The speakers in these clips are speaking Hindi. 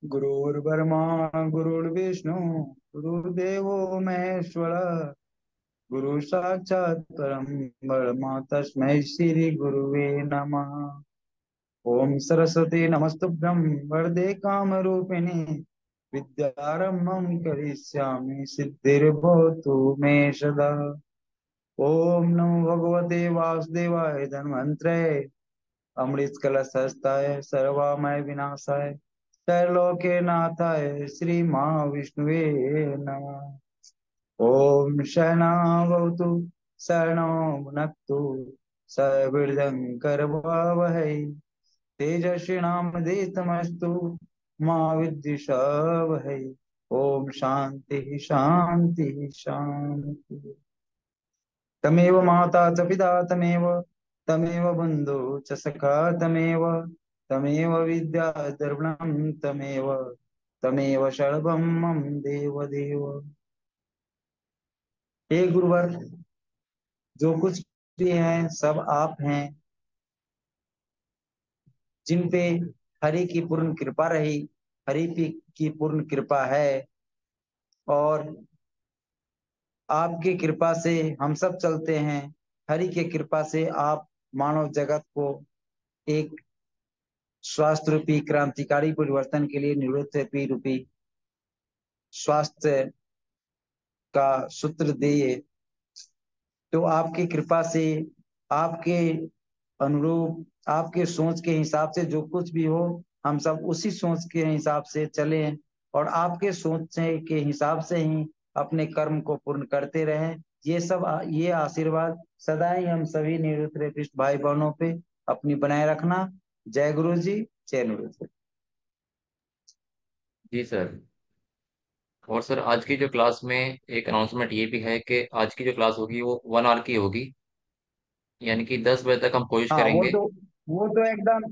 गुरुर्ब्रह्मा गुरुर्विष्णु गुरुर्देवो महेश्वर गुरु साक्षात् परम ब्रह्म तस्मै श्री गुरुवे नमः। ओम सरस्वती नमस्तुभ्यं वरदे कामरूपिणी विद्यारम्भं करिष्यामि सिद्धिर्भवतु मे सदा। ओम नमो भगवते वासुदेवाय धन्वंतरे अमृत कलशस्ताय सर्वमय विनाशाय त्रैलोक्य नाथाय श्री महाविष्णुवे नमः। ओम शरणावतु शरणो भुनक्तु सविर्धं करवावहै तेजस्विनामधीतमस्तु मा विद्विषावहै। ओम शांति शांति शांति। तमेव माता च पिता तमेव तमेव बन्धु च सखा तमेव तमेव विद्या द्रविणं तमेव तमेव सर्वं मम देव देव। हे गुरुवर, जो कुछ भी है सब आप हैं, जिन पे हरि की पूर्ण कृपा रही, की पूर्ण कृपा है, और आपकी कृपा से हम सब चलते हैं। हरि की कृपा से आप मानव जगत को एक स्वास्थ्य रूपी क्रांतिकारी परिवर्तन के लिए निवृत्ति रूपी स्वास्थ्य का सूत्र दिए। तो आपकी कृपा से, आपके अनुरूप, आपके सोच के हिसाब से जो कुछ भी हो, हम सब उसी सोच के हिसाब से चले और आपके सोच के हिसाब से ही अपने कर्म को पूर्ण करते रहें। ये आशीर्वाद सदा ही हम सभी निरुक्त भाई बहनों पे अपनी बनाए रखना। जय गुरु जी, जय निरुक्त। जी सर। और सर, आज की जो क्लास में एक अनाउंसमेंट ये भी है कि आज की जो क्लास होगी वो 1 आवर की होगी। यानी कि 10 बजे तक हम कोशिश हाँ, करेंगे। वो तो एकदम,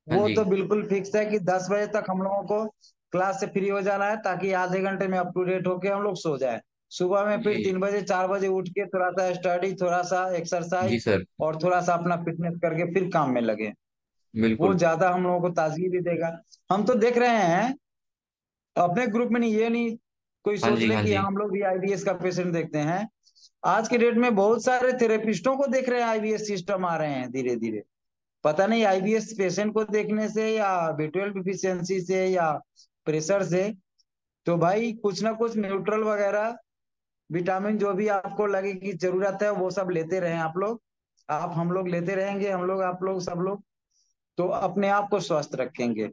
हाँ वो जी। तो बिल्कुल फिक्स है कि 10 बजे तक हम लोगों को क्लास से फ्री हो जाना है, ताकि आधे घंटे में अप टू डेट होके हम लोग सो जाए। सुबह में फिर जी 3 बजे 4 बजे उठ के थोड़ा सा स्टडी, थोड़ा सा जी एक्सरसाइज सर। और थोड़ा सा अपना फिटनेस करके फिर काम में लगे। वो बिल्कुल। ज्यादा हम लोगों को ताजगी भी देगा। हम तो देख रहे हैं अपने ग्रुप में, नहीं ये नहीं कोई हाँ सोच जी, ले हाँ कि जी। हम लोग भी आईबीएस का पेशेंट देखते हैं। आज के डेट में बहुत सारे थेरेपिस्टों को देख रहे हैं, आईबीएस सिस्टम आ रहे हैं धीरे धीरे। पता नहीं आईबीएस पेशेंट को देखने से या B12 डिफिशियंसी से या प्रेशर से, तो भाई कुछ ना कुछ न्यूट्रल वगैरह विटामिन जो भी आपको लगे कि जरूरत है वो सब लेते रहें आप लोग। आप हम लोग लेते रहेंगे, हम लोग आप लोग सब लोग, तो अपने आप को स्वस्थ रखेंगे।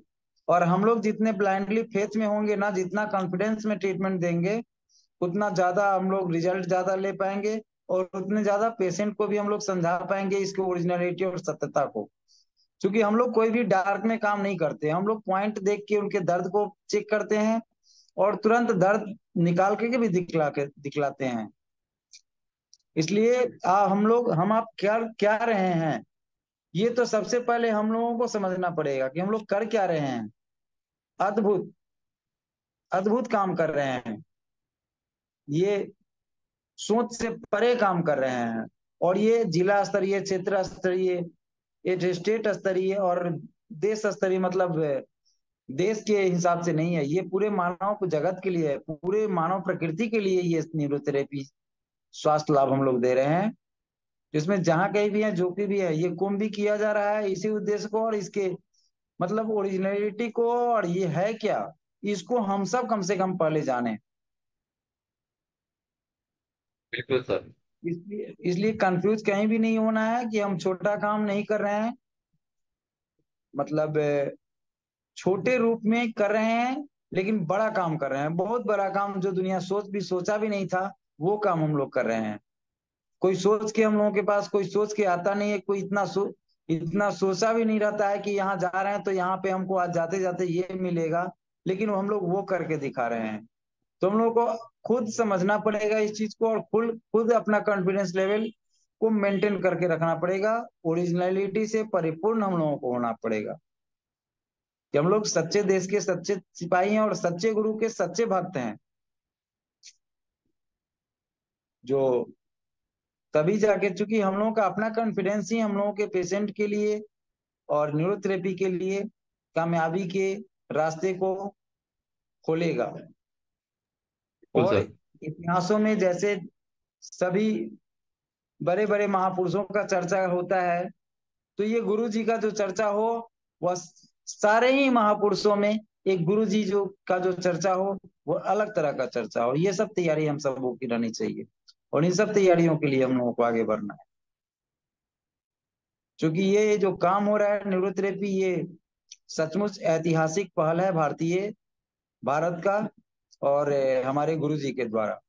और हम लोग जितने ब्लाइंडली फेथ में होंगे ना, जितना कॉन्फिडेंस में ट्रीटमेंट देंगे, उतना ज्यादा हम लोग रिजल्ट ज्यादा ले पाएंगे। और उतने ज्यादा पेशेंट को भी हम लोग समझा पाएंगे इसकी ओरिजिनलिटी और सत्यता को। क्योंकि हम लोग कोई भी डार्क में काम नहीं करते, हम लोग पॉइंट देख के उनके दर्द को चेक करते हैं और तुरंत दर्द निकाल के भी दिखलाते हैं। इसलिए हम आप क्या क्या रहे हैं, ये तो सबसे पहले हम लोगों को समझना पड़ेगा कि हम लोग कर क्या रहे हैं। अद्भुत, अद्भुत काम कर रहे हैं। ये सोच से परे काम कर रहे हैं। और ये जिला स्तरीय, क्षेत्र स्तरीय, ये स्टेट स्तरीय और देश स्तरीय, मतलब देश के हिसाब से नहीं है, ये पूरे मानव को जगत के लिए है, पूरे मानव प्रकृति के लिए ये न्यूरोथेरेपी स्वास्थ्य लाभ हम लोग दे रहे हैं। जिसमें जहां कहीं भी है, जो भी है, ये कुंभ भी किया जा रहा है इसी उद्देश्य को, और इसके मतलब ओरिजिनलिटी को, और ये है क्या, इसको हम सब कम से कम पहले जाने। बिल्कुल सर। इसलिए इसलिए कंफ्यूज कहीं भी नहीं होना है कि हम छोटा काम नहीं कर रहे हैं। मतलब छोटे रूप में कर रहे हैं, लेकिन बड़ा काम कर रहे हैं, बहुत बड़ा काम, जो दुनिया सोचा भी नहीं था, वो काम हम लोग कर रहे हैं। कोई सोच के हम लोगों के पास कोई सोच के आता नहीं है, कोई इतना सोचा भी नहीं रहता है कि यहाँ जा रहे हैं तो यहाँ पे हमको आज जाते जाते ये मिलेगा। लेकिन हम लोग वो करके दिखा रहे हैं। तो हम लोग को खुद समझना पड़ेगा इस चीज को, और खुद खुद अपना कॉन्फिडेंस लेवल को मेंटेन करके रखना पड़ेगा। ओरिजिनलिटी से परिपूर्ण हम लोगों को होना पड़ेगा कि हम लोग सच्चे देश के सच्चे सिपाही हैं और सच्चे गुरु के सच्चे भक्त हैं। जो तभी जाके, चूंकि हम लोगों का अपना कॉन्फिडेंस ही हम लोगों के पेशेंट के लिए और न्यूरोथेरेपी के लिए कामयाबी के रास्ते को खोलेगा। बिल्कुल और सर। इतिहासों में जैसे सभी बड़े बड़े महापुरुषों का चर्चा होता है, तो ये गुरु जी का जो चर्चा हो, वह सारे ही महापुरुषों में एक गुरु जी जो का जो चर्चा हो, वो अलग तरह का चर्चा हो। ये सब तैयारी हम सबको की रहनी चाहिए, और इन सब तैयारियों के लिए हम लोगों को आगे बढ़ना है। क्योंकि ये जो काम हो रहा है न्यूरोथेरेपी, ये सचमुच ऐतिहासिक पहल है भारतीय भारत का, और हमारे गुरु जी के द्वारा,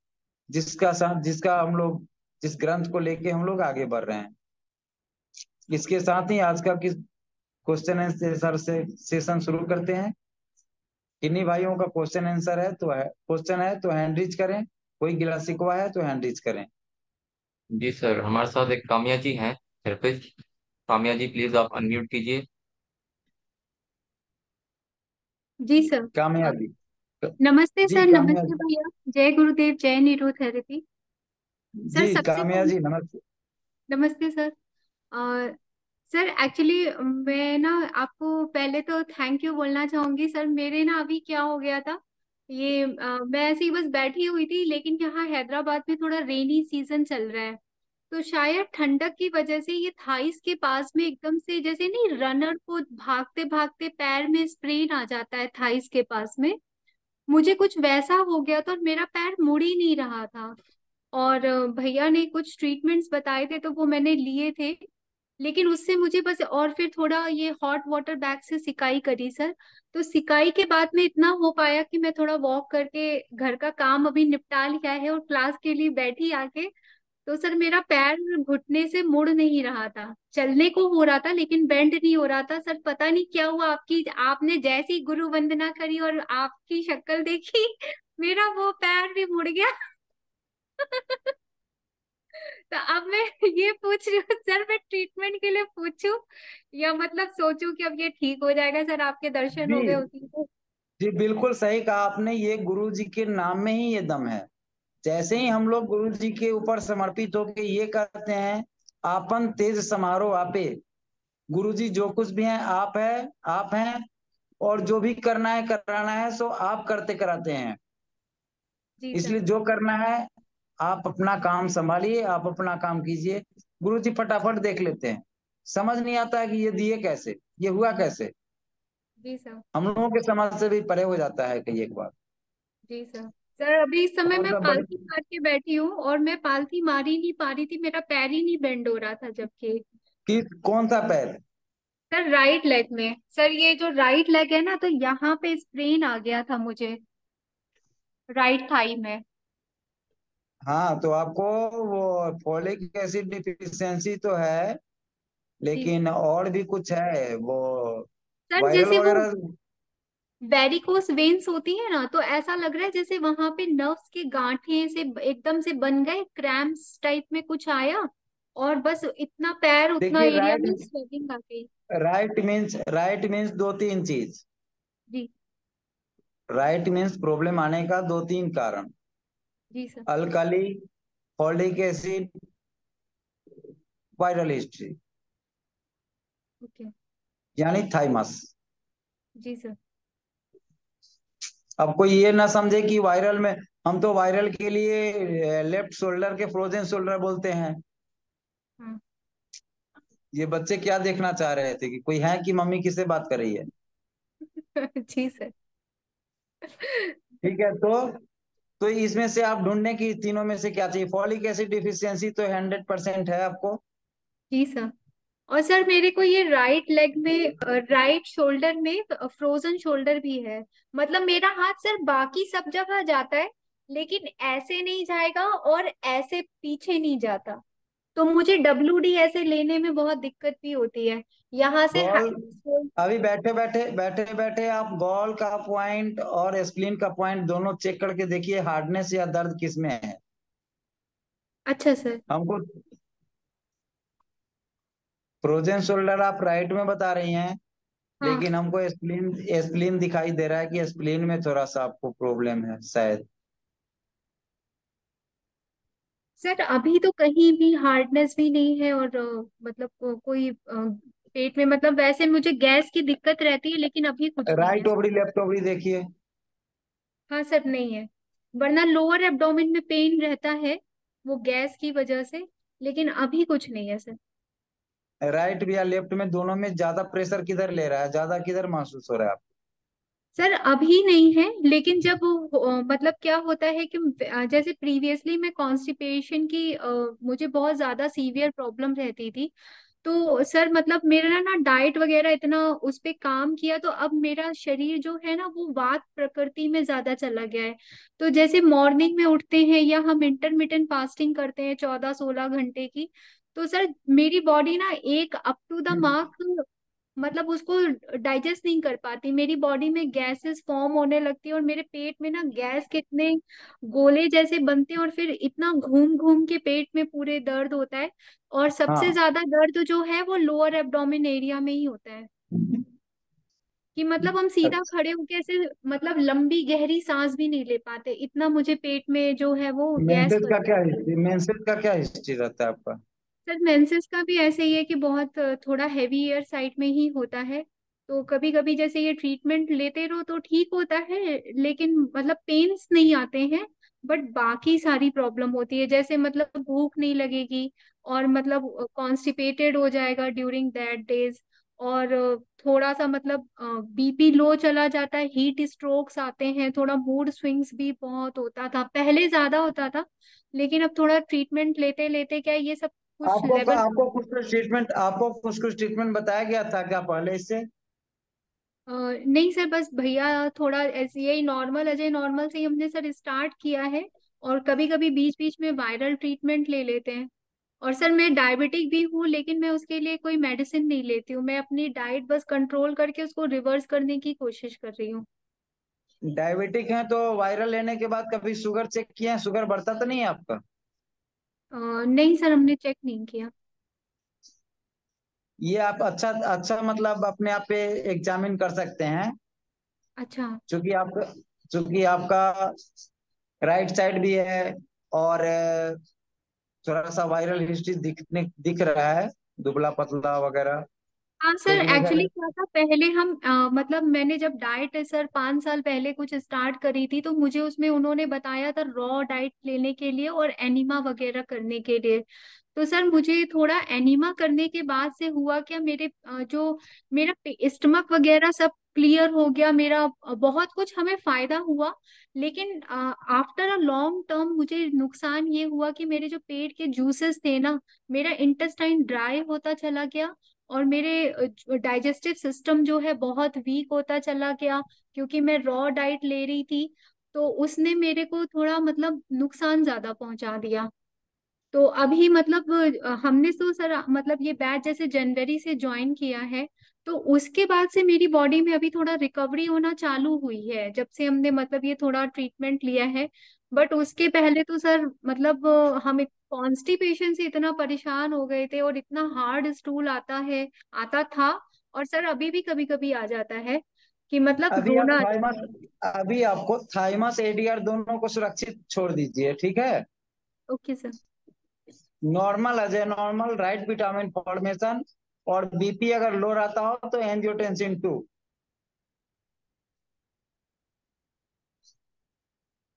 जिसका हम लोग जिस ग्रंथ को लेके हम लोग आगे बढ़ रहे हैं। इसके साथ ही आज का किस क्वेश्चन आंसर से सेशन शुरू करते हैं। किन्हीं भाइयों का क्वेश्चन है तो हैंड रीच करें, कोई गिला शिकवा है तो हैंड रीच करें। जी सर, हमारे साथ एक काम्या जी हैं, थेरेपिस्ट। काम्या जी प्लीज आप अनम्यूट कीजिए। जी सर। कामया अ, जी। नमस्ते जी सर, कामया नमस्ते भैया। जय गुरुदेव, जय नीरो थेरेपी। सर जी सबसे कामया पहले जी नमस्ते। नमस्ते सर। सर एक्चुअली मैं ना आपको पहले तो थैंक यू बोलना चाहूंगी सर। मेरे ना अभी क्या हो गया था, ये मैं ऐसे ही बस बैठी हुई थी, लेकिन यहाँ हैदराबाद में थोड़ा रेनी सीजन चल रहा है, तो शायद ठंडक की वजह से ये थाइस के पास में एकदम से, जैसे नहीं रनर को भागते भागते पैर में स्प्रेन आ जाता है थाइस के पास में, मुझे कुछ वैसा हो गया था और मेरा पैर मुड़ ही नहीं रहा था। और भैया ने कुछ ट्रीटमेंट्स बताए थे तो वो मैंने लिए थे, लेकिन उससे मुझे बस, और फिर थोड़ा ये हॉट वाटर बैग से सिकाई करी सर। तो सिकाई के बाद में इतना हो पाया कि मैं थोड़ा वॉक करके घर का काम अभी निपटा लिया है और क्लास के लिए बैठी आके। तो सर मेरा पैर घुटने से मुड़ नहीं रहा था, चलने को हो रहा था लेकिन बेंड नहीं हो रहा था सर। पता नहीं क्या हुआ, आपकी आपने जैसी गुरु वंदना करी और आपकी शक्ल देखी, मेरा वो पैर भी मुड़ गया। तो अब मैं ये पूछ रही हूँ सर, मैं ट्रीटमेंट के लिए पूछूं या मतलब सोचूं कि अब ये ठीक हो जाएगा? सर आपके दर्शन हो जी गए उसी को। जी बिल्कुल सही कहा आपने, ये गुरु जी के नाम में ही ये दम है। जैसे ही हम लोग गुरु जी के ऊपर समर्पित होके ये कहते हैं, आपन तेज समारो आपे, गुरु जी जो कुछ भी हैं आप हैं, और जो भी करना है कराना है सो आप करते कराते हैं। जी सर। इसलिए जो करना है आप अपना काम संभालिए, आप अपना काम कीजिए। गुरु जी फटाफट देख लेते हैं। समझ नहीं आता है कि ये दिए कैसे, ये हुआ कैसे, जी सर। हम लोगों के समझ से भी परे हो जाता है कई एक बार। जी सर। सर अभी इस समय और मैं सब बड़े पालथी मार के बैठी हूँ और मैं पालथी मार ही नहीं पा रही थी, मेरा पैर ही नहीं बेंड हो रहा था जबकि। किस कौन सा पैर? सर राइट लेग में सर, ये जो राइट लेग है ना, तो यहाँ पे स्प्रेन आ गया था मुझे, राइट थाई में। हाँ तो आपको वो फोलिक एसिड डिफिशियंसी तो है, जी लेकिन और भी कुछ है वो, सर, वायरल जैसे वो वगैरह। वेरिकोस वेन्स होती है ना, तो ऐसा लग रहा है जैसे वहां पे नर्व्स के गांठे से एकदम से बन गए, क्रैम्प्स टाइप में कुछ आया, और बस इतना पैर उतना देखिए एरिया में स्वेलिंग आ गई। राइट मीन्स दो तीन चीज। जी। राइट मीन्स प्रॉब्लम आने का दो तीन कारण: जी sir. Alkali, folic acid, viral history, okay. यानी थाइमस। जी सर। अब कोई ये ना समझे कि वायरल में, हम तो वायरल के लिए लेफ्ट शोल्डर के फ्रोजन शोल्डर बोलते हैं। हाँ। ये बच्चे क्या देखना चाह रहे थे कि कोई है कि मम्मी किससे बात कर रही है? जी सर। ठीक है, तो इसमें से आप ढूंढने की तीनों में से क्या चाहिए। फॉलिक एसिड डिफिशियंसी तो 100% है आपको। जी सर। और सर मेरे को ये राइट लेग में, राइट शोल्डर में फ्रोजन शोल्डर भी है। मतलब मेरा हाथ सर बाकी सब जगह जाता है, लेकिन ऐसे नहीं जाएगा और ऐसे पीछे नहीं जाता। तो मुझे WD ऐसे लेने में बहुत दिक्कत भी होती है यहाँ से गॉल अभी बैठे बैठे आप गॉल का पॉइंट और स्प्लीन का पॉइंट दोनों चेक करके देखिए, हार्डनेस या दर्द किस में है। अच्छा सर। हमको फ्रोजन शोल्डर आप राइट में बता रही हैं, हाँ लेकिन हमको स्प्लीन स्प्लीन दिखाई दे रहा है कि स्प्लीन में थोड़ा सा आपको प्रॉब्लम है शायद। सर, अभी तो कहीं भी हार्डनेस भी नहीं है, और मतलब कोई पेट में, मतलब वैसे मुझे गैस की दिक्कत रहती है, लेकिन अभी कुछ नहीं है राइट सर। ओबड़ी लेफ्ट ओबड़ी देखिए। हाँ सर, नहीं है। वरना लोअर एब्डोमेन में पेन रहता है, वो गैस की वजह से, लेकिन अभी कुछ नहीं है सर। राइट भी या लेफ्ट में, दोनों में ज्यादा प्रेशर किधर ले रहा है, ज्यादा किधर महसूस हो रहा है आपको? सर अभी नहीं है, लेकिन जब मतलब क्या होता है कि जैसे प्रीवियसली मैं कॉन्स्टिपेशन की मुझे बहुत ज्यादा सीवियर प्रॉब्लम रहती थी। तो सर मतलब मेरा ना डाइट वगैरह इतना उस पे काम किया, तो अब मेरा शरीर जो है ना वो वात प्रकृति में ज्यादा चला गया है। तो जैसे मॉर्निंग में उठते हैं या हम इंटरमिटेंट फास्टिंग करते हैं 14-16 घंटे की, तो सर मेरी बॉडी ना एक अप टू द मार्क मतलब उसको डाइजेस्ट नहीं कर पाती। मेरी बॉडी में गैसेस फॉर्म होने लगती है और मेरे पेट में ना गैस के इतने गोले जैसे बनते हैं, और फिर इतना घूम घूम के पेट में पूरे दर्द होता है। और सबसे हाँ। ज्यादा दर्द जो है वो लोअर एब्डोमेन एरिया में ही होता है, कि मतलब हम सीधा अच्छा, खड़े होके ऐसे मतलब लंबी गहरी सांस भी नहीं ले पाते, इतना मुझे पेट में जो है वो गैस मेंसेस का करता क्या है। हिस्ट्री, मेंसेस का क्या हिस्ट्री रहता है आपका? सर मेंसेस का भी ऐसे ही है कि बहुत थोड़ा हैवी एयर साइड में ही होता है। तो कभी कभी जैसे ये ट्रीटमेंट लेते रहो तो ठीक होता है, लेकिन मतलब पेन्स नहीं आते हैं। बट बाकी सारी प्रॉब्लम होती है, जैसे मतलब भूख नहीं लगेगी, और मतलब कॉन्स्टिपेटेड हो जाएगा ड्यूरिंग दैट डेज। और थोड़ा सा मतलब बीपी लो चला जाता है, हीट स्ट्रोक्स आते हैं, थोड़ा मूड स्विंग्स भी बहुत होता था, पहले ज्यादा होता था। लेकिन अब थोड़ा ट्रीटमेंट लेते लेते क्या है, ये सब कुछ आपको लेवल। आपको कुछ ट्रीटमेंट बताया गया था क्या पहले इससे? नहीं सर, बस भैया थोड़ा ऐसे यही नॉर्मल अजय नॉर्मल से ही हमने सर स्टार्ट किया है। और कभी कभी बीच बीच में वायरल ट्रीटमेंट ले लेते हैं। और सर मैं डायबिटिक भी हूँ, लेकिन मैं उसके लिए कोई मेडिसिन नहीं लेती हूँ, मैं अपनी डाइट बस कंट्रोल करके उसको रिवर्स करने की कोशिश कर रही हूँ। डायबिटिक हैं तो वायरल लेने के बाद कभी शुगर चेक किया है? शुगर बढ़ता तो नहीं है आपका? नहीं सर, हमने चेक नहीं किया। ये आप अच्छा अच्छा मतलब अपने आप पे एग्जामिन कर सकते हैं। अच्छा। क्योंकि आप क्योंकि आपका राइट साइड भी है, और थोड़ा सा वायरल हिस्ट्री दिख रहा है, दुबला पतला वगैरह। हाँ सर, लेकिन एक्चुअली अगर क्या था पहले हम मतलब मैंने जब डाइट सर 5 साल पहले कुछ स्टार्ट करी थी, तो मुझे उसमें उन्होंने बताया था रॉ डाइट लेने के लिए और एनिमा वगैरह करने के लिए। तो सर मुझे थोड़ा एनिमा करने के बाद से हुआ क्या, मेरे जो मेरा स्टमक वगैरह सब क्लियर हो गया, मेरा बहुत कुछ हमें फायदा हुआ। लेकिन आफ्टर अ लॉन्ग टर्म मुझे नुकसान ये हुआ कि मेरे जो पेट के जूसेस थे ना, मेरा इंटेस्टाइन ड्राई होता चला गया। और मेरे डाइजेस्टिव सिस्टम जो है बहुत वीक होता चला गया, क्योंकि मैं रॉ डाइट ले रही थी। तो उसने मेरे को थोड़ा मतलब नुकसान ज्यादा पहुंचा दिया। तो अभी मतलब हमने तो सर मतलब ये बैच जैसे जनवरी से ज्वाइन किया है, तो उसके बाद से मेरी बॉडी में अभी थोड़ा रिकवरी होना चालू हुई है, जब से हमने मतलब ये थोड़ा ट्रीटमेंट लिया है। बट उसके पहले तो सर मतलब हम कॉन्स्टिपेशन से इतना परेशान हो गए थे, और इतना हार्ड स्टूल आता था। और सर अभी भी कभी कभी आ जाता है कि मतलब अभी आप रोना आ जाता थाइमस अभी आपको थाइमस एडीआर दोनों को सुरक्षित छोड़ दीजिए, ठीक है? है। Okay sir. Normal Ajay normal right vitamin formation, और बीपी अगर लो रहता हो तो एंजियोटेंसिन 2।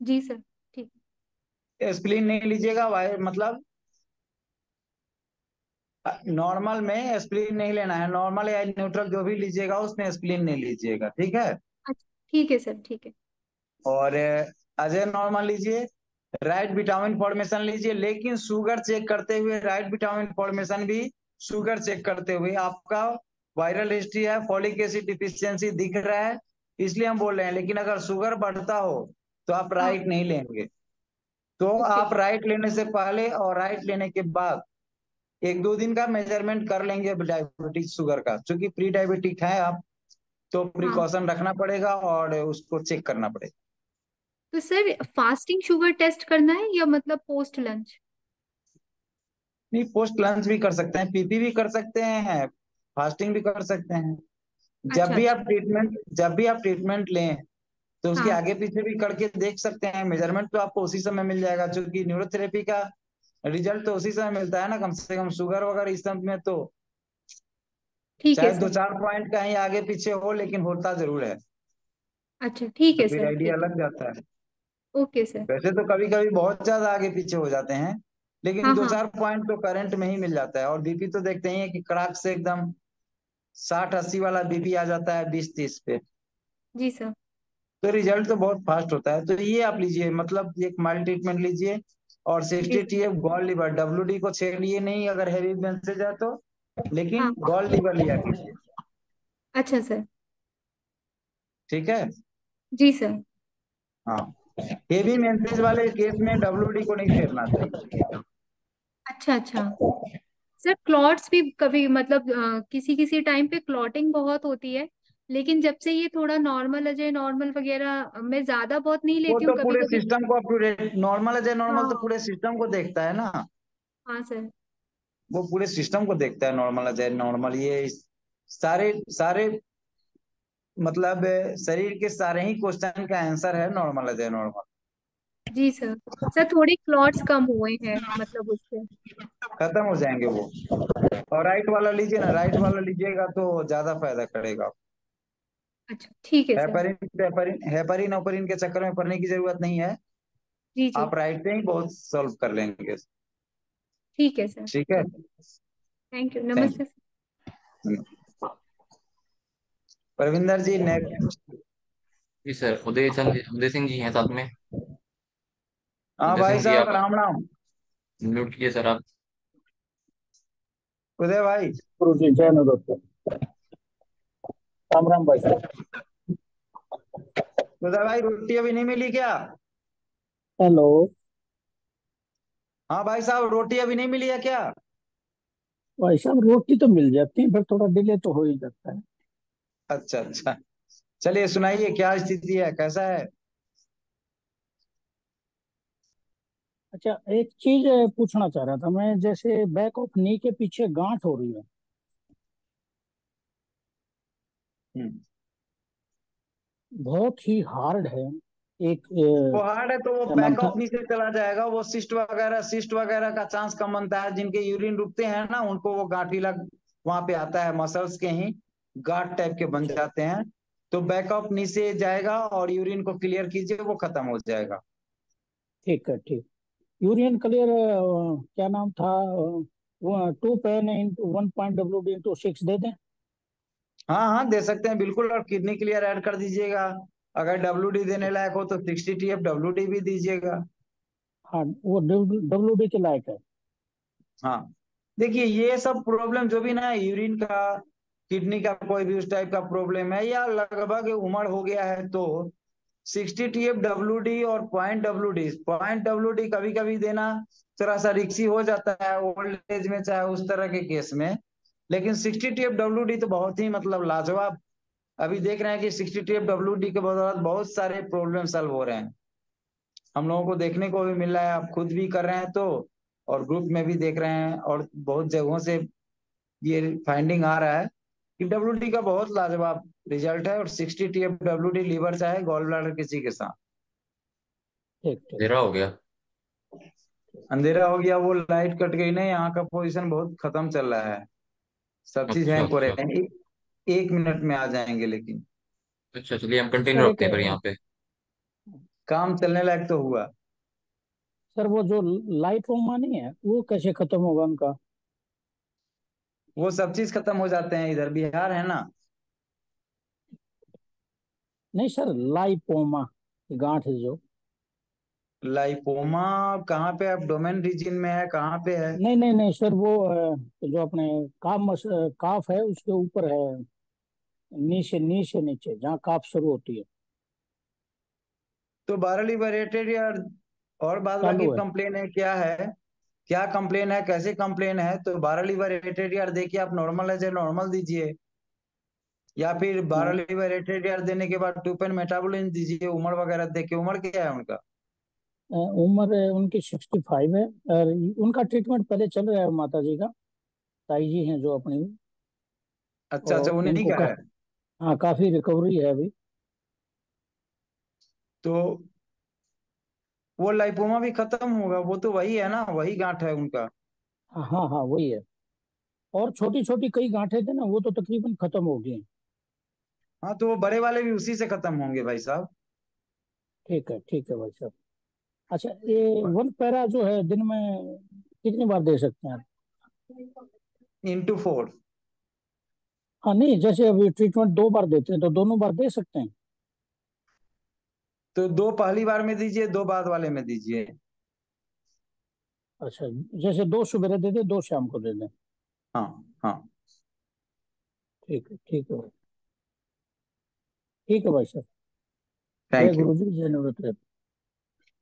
जी सर। ठीक। एस्पिरिन नहीं लीजिएगा, वायर मतलब नॉर्मल में एस्पिरिन नहीं लेना है, नॉर्मल या न्यूट्रल जो भी लीजिएगा उसमें एस्पिरिन नहीं लीजिएगा, ठीक है? अच्छा ठीक है सर, ठीक है। और अजय नॉर्मल लीजिए, राइट विटामिन फॉर्मेशन लीजिए, लेकिन शुगर चेक करते हुए, राइट विटामिन फॉर्मेशन भी शुगर चेक करते हुए। आपका वायरल हिस्ट्री है, फॉलिक एसिड डिफिशियंसी दिख रहा है, इसलिए हम बोल रहे हैं। लेकिन अगर शुगर बढ़ता हो तो आप हाँ। राइट नहीं लेंगे। तो ओके। आप राइट लेने से पहले और राइट लेने के बाद 1-2 दिन का मेजरमेंट कर लेंगे डायबिटीज शुगर का, क्योंकि प्री डायबिटिक है आप, तो हाँ, प्रिकॉशन रखना पड़ेगा और उसको चेक करना पड़ेगा। तो सर फास्टिंग शुगर टेस्ट करना है या मतलब पोस्ट लंच? नहीं, पोस्ट लंच भी कर सकते हैं, पीपी भी कर सकते हैं, फास्टिंग भी कर सकते हैं। जब अच्छा भी अच्छा। आप ट्रीटमेंट जब भी आप ट्रीटमेंट लें तो उसके हाँ। आगे पीछे भी करके देख सकते हैं। मेजरमेंट तो आपको उसी समय मिल जाएगा, क्योंकि न्यूरोथेरेपी का रिजल्ट तो उसी समय मिलता है ना, कम से कम शुगर वगैरह इस सब में तो ठीक है चाहे दो सर। चार पॉइंट कहीं आगे पीछे हो, लेकिन होता जरूर है। अच्छा ठीक तो है फिर सर, आइडिया ठीक है। लग जाता है। Okay sir. वैसे तो कभी कभी बहुत ज्यादा आगे पीछे हो जाते हैं, लेकिन हाँ दो हाँ। चार पॉइंट तो करंट में ही मिल जाता है। और बीपी तो देखते ही है कि कड़ाक से एकदम 60-80 वाला बीपी आ जाता है 20-30 पे। जी सर। तो रिजल्ट तो बहुत फास्ट होता है। तो ये आप लीजिए, मतलब एक माइल्ड ट्रीटमेंट लीजिए। और जी 60 sir. TF gall liver, WD को छेड़िए नहीं अगर हैवी मैसेज है तो, हाँ लेकिन हाँ। गॉल लीवर लिया कीजिए। अच्छा सर। ठीक है। जी सर। हाँ, हेवी मैसेज वाले केस में डब्ल्यूडी को नहीं छेड़ना चाहिए। अच्छा अच्छा। सर क्लॉट्स भी कभी मतलब किसी किसी टाइम पे क्लॉटिंग बहुत होती है, लेकिन जब से ये थोड़ा नॉर्मल अजय नॉर्मल वगैरह मैं ज्यादा बहुत नहीं वो लेती हूँ, तो कभी पूरे कभी। सिस्टम को अप टू डेट, नॉर्मल है नॉर्मल तो हाँ। पूरे सिस्टम को देखता है ना। हाँ सर। वो पूरे सिस्टम को देखता है, नॉर्मल है नॉर्मल। ये सारे सारे मतलब शरीर के सारे ही क्वेश्चन का आंसर है नॉर्मल है नॉर्मल। जी सर। सर थोड़े क्लॉट्स कम हुए हैं मतलब उससे। खत्म हो जाएंगे वो। और राइट वाला लीजिए ना, राइट वाला लीजिएगा तो ज्यादा फायदा करेगा। अच्छा ठीक है sir. Heparin heparin heparin Oparin के चक्कर में पड़ने की जरूरत नहीं है। जी जी। आप राइट से ही बहुत सॉल्व कर लेंगे। ठीक है सर, ठीक है। ठीक। थैंक यू, थैंक नमस्ते sir. You. Parvinder ji next. जी सर, उदय सिंह जी हैं साथ में। हाँ उदय भाई सिंह जी साहब, आप राम राम। म्यूट कीजिए सर आप। उदय भाई। गुरु जी जय अनुदत्त। राम राम भाई साहब। उदय भाई, रोटी अभी नहीं मिली क्या? हेलो। हाँ भाई साहब, रोटी अभी नहीं मिली है क्या? भाई साहब रोटी तो मिल जाती है, पर थोड़ा डिले तो हो ही जाता है। अच्छा अच्छा। चलिए सुनाइए, क्या स्थिति है, कैसा है? अच्छा, एक चीज पूछना चाह रहा था मैं, जैसे बैक ऑफ नी के पीछे गांठ हो रही है, हम्म। बहुत ही हार्ड है। एक वो हार्ड है तो वो क्या नाम बैक था? ऑफ नीचे चला जाएगा। वो सिस्ट वगैरह का चांस कम बनता है। जिनके यूरिन रुकते हैं ना, उनको वो गांठी लग वहां पे आता है, मसल्स के ही गांठ टाइप के बन अच्छा, जाते हैं। तो बैक ऑफ नीचे जाएगा और यूरिन को क्लियर कीजिए, वो खत्म हो जाएगा। ठीक है, ठीक। यूरियन क्लियर, क्या नाम था? 2 pain into 1 point WD into 6 दे दें? हाँ हाँ, दे सकते हैं बिल्कुल। और किडनी क्लियर ऐड कर दीजिएगा। अगर डब्ल्यूडी देने लायक हो तो 60 TF डब्ल्यूडी भी दीजिएगा। हाँ, वो WD के लायक है। हाँ, देखिए ये सब प्रॉब्लम जो भी ना, यूरिन का, किडनी का, कोई भी उस टाइप का प्रॉब्लम है या लगभग उम्र हो गया है तो 60 TF डब्ल्यूडी और पॉइंट डब्ल्यूडी कभी कभी देना थोड़ा सा रिक्सी हो जाता है ओल्ड एज में, चाहे उस तरह के केस में। लेकिन 60 TF डब्ल्यूडी तो बहुत ही मतलब लाजवाब। अभी देख रहे हैं कि 60 TF डब्ल्यूडी के बदौलत बहुत सारे प्रॉब्लम सॉल्व हो रहे हैं। हम लोगों को देखने को भी मिल रहा है, आप खुद भी कर रहे हैं तो, और ग्रुप में भी देख रहे हैं, और बहुत जगहों से ये फाइंडिंग आ रहा है कि डब्ल्यूडी का बहुत लाजवाब रिजल्ट है। और 60 TF डब्ल्यूडी लीवर चाहे गॉल ब्लैडर किसी के साथ। ठीक ठीक। अंधेरा हो गया। अंधेरा हो गया, वो लाइट कट गई ना, यहाँ का पोजीशन बहुत खत्म चल रहा है। सब चीज अच्छा है अच्छा। कोरियन। 1 मिनट में आ जाएंगे लेकिन। अच्छा चलिए, हम कंटिन्यू सर एक रखते हैं फिर यहाँ पे। काम चलने लायक तो हुआ। सर वो जो लाइट रोमा नहीं है, वो कैसे खत्म होगा उनका? वो सब चीज खत्म हो जाते हैं, इधर बिहार है ना। नहीं सर, लाइपोमा, गांठ है जो। लाइपोमा कहाँ पे? आप डोमेन रीजन में है, कहाँ पे है? नहीं नहीं नहीं सर, वो जो अपने काफ है उसके ऊपर है, नी से नीचे जहाँ काफ शुरू होती है। तो बारहली वेरिएटेड या और बाद बाकी चालू है। कंप्लेन है, क्या है? क्या कंप्लेन है, कैसे कंप्लेन है? तो 12 लीवर 8 ADR देखिए, आप नॉर्मल है चाहे नॉर्मल दीजिए, या फिर हाँ, 12 लीवर 8 ADR देने के बाद 2 पेन मेटाबोलिन दीजिए। उम्र वगैरह देखिए, उम्र क्या है उनका? उम्र उनकी 65 है। और उनका ट्रीटमेंट पहले चल रहा है, माता जी का, ताई जी हैं जो अपनी। अच्छा अच्छा, और उन्हीं उनको का है। हाँ, काफी रिकवरी है अभी। तो वो लाइपोमा भी खत्म होगा, वो तो वही है ना, वही गांठ है उनका। हाँ हाँ, वही है। और छोटी छोटी कई गांठें थे ना, वो तो तकरीबन खत्म हो गई हैं। हाँ तो वो बड़े वाले भी उसी से खत्म होंगे भाई साहब। ठीक है भाई साहब। अच्छा, ये वन पैरा जो है दिन में कितनी बार दे सकते हैं आप? इंटू 4। हाँ नहीं, जैसे अभी ट्रीटमेंट 2 बार देते हैं तो दोनों बार दे सकते हैं? तो 2 पहली बार में दीजिए, 2 बाद वाले में दीजिए। अच्छा, जैसे 2 सवेरे दे दे, 2 शाम को दे दें। हाँ हाँ। ठीक है, ठीक है भाई साहब। जय थैंक यू। गुरु जी, जय नवरत्न।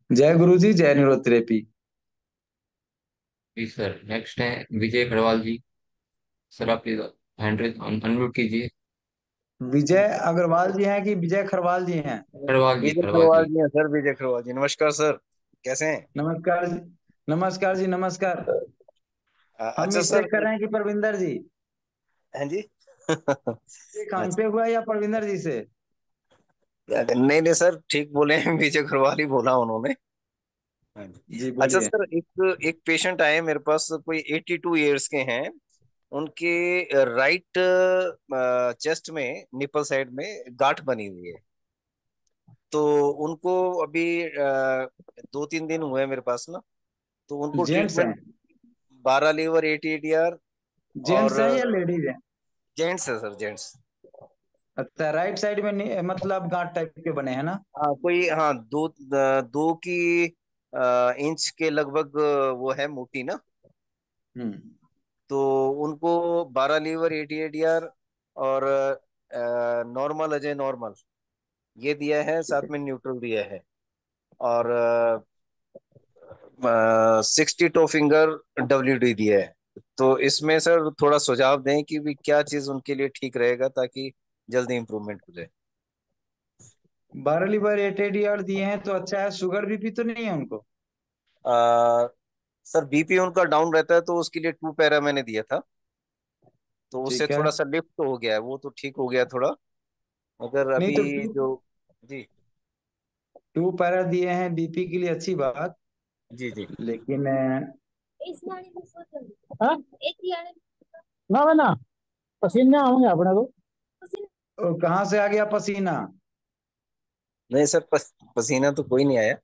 जय गुरु जी, जय निरोत्रेपी। जी सर, नेक्स्ट है विजय खड़वाल जी। सर आप प्लीज हैंड रेज अनम्यूट कीजिए। विजय अग्रवाल जी हैं कि विजय खरवाल जी हैं? खड़वाल जी, विजय खड़वाल खरवाल जी। जी हैं सर, विजय खरवाल जी। नमस्कार सर, कैसे हैं? नमस्कार जी। नमस्कार जी, नमस्कार। हम अच्छा सर। मिस्टेक कर रहे हैं कि परविंदर जी? हैं जी। एक हम अच्छा, पे हुआ या परविंदर जी से? नहीं नहीं सर, ठीक बोले हैं, विजय खरवाल ही बोला उन्होंने। हाँ जी। जी अच्छा बोलिए। सर, एक एक पेशेंट आए मेरे पास, कोई 82 ईयर्स के हैं। उनके राइट चेस्ट में, निपल साइड में गांठ बनी हुई है। तो उनको अभी 2-3 दिन हुए मेरे पास ना। तो उनको जेंट्स हैं? Treatment 12 liver 80 ADR। जेंट्स और हैं या लेडीज हैं? जेंट्स है सर, जेंट्स। अच्छा, राइट साइड में मतलब गांठ टाइप के बने हैं ना? हाँ कोई, हाँ, दो की इंच के लगभग वो है मोटी ना। हम्म। तो उनको 12 लीवर 80 ADR और नॉर्मल अजय नॉर्मल ये दिया है, साथ में न्यूट्रल दिया है। और 62 फिंगर WD दिया है। तो इसमें सर थोड़ा सुझाव दें कि भी क्या चीज उनके लिए ठीक रहेगा, ताकि जल्दी इंप्रूवमेंट हो जाए। 12 लीवर 8 ADR दिए हैं तो अच्छा है। शुगर बीपी तो नहीं है उनको? आ, सर बीपी उनका डाउन रहता है, तो उसके लिए 2 पैरा मैंने दिया था। तो उससे ठीक है। थोड़ा सा लिफ्ट तो हो गया है, वो तो ठीक हो गया थोड़ा। मगर नहीं अभी तो जो, जी 2 पैरा दिए हैं बीपी के लिए, अच्छी बात। जी जी। लेकिन हाँ ना ना, पसीने आएंगे अपने को। कहाँ से आ गया पसीना? नहीं सर, पसीना तो कोई नहीं आया।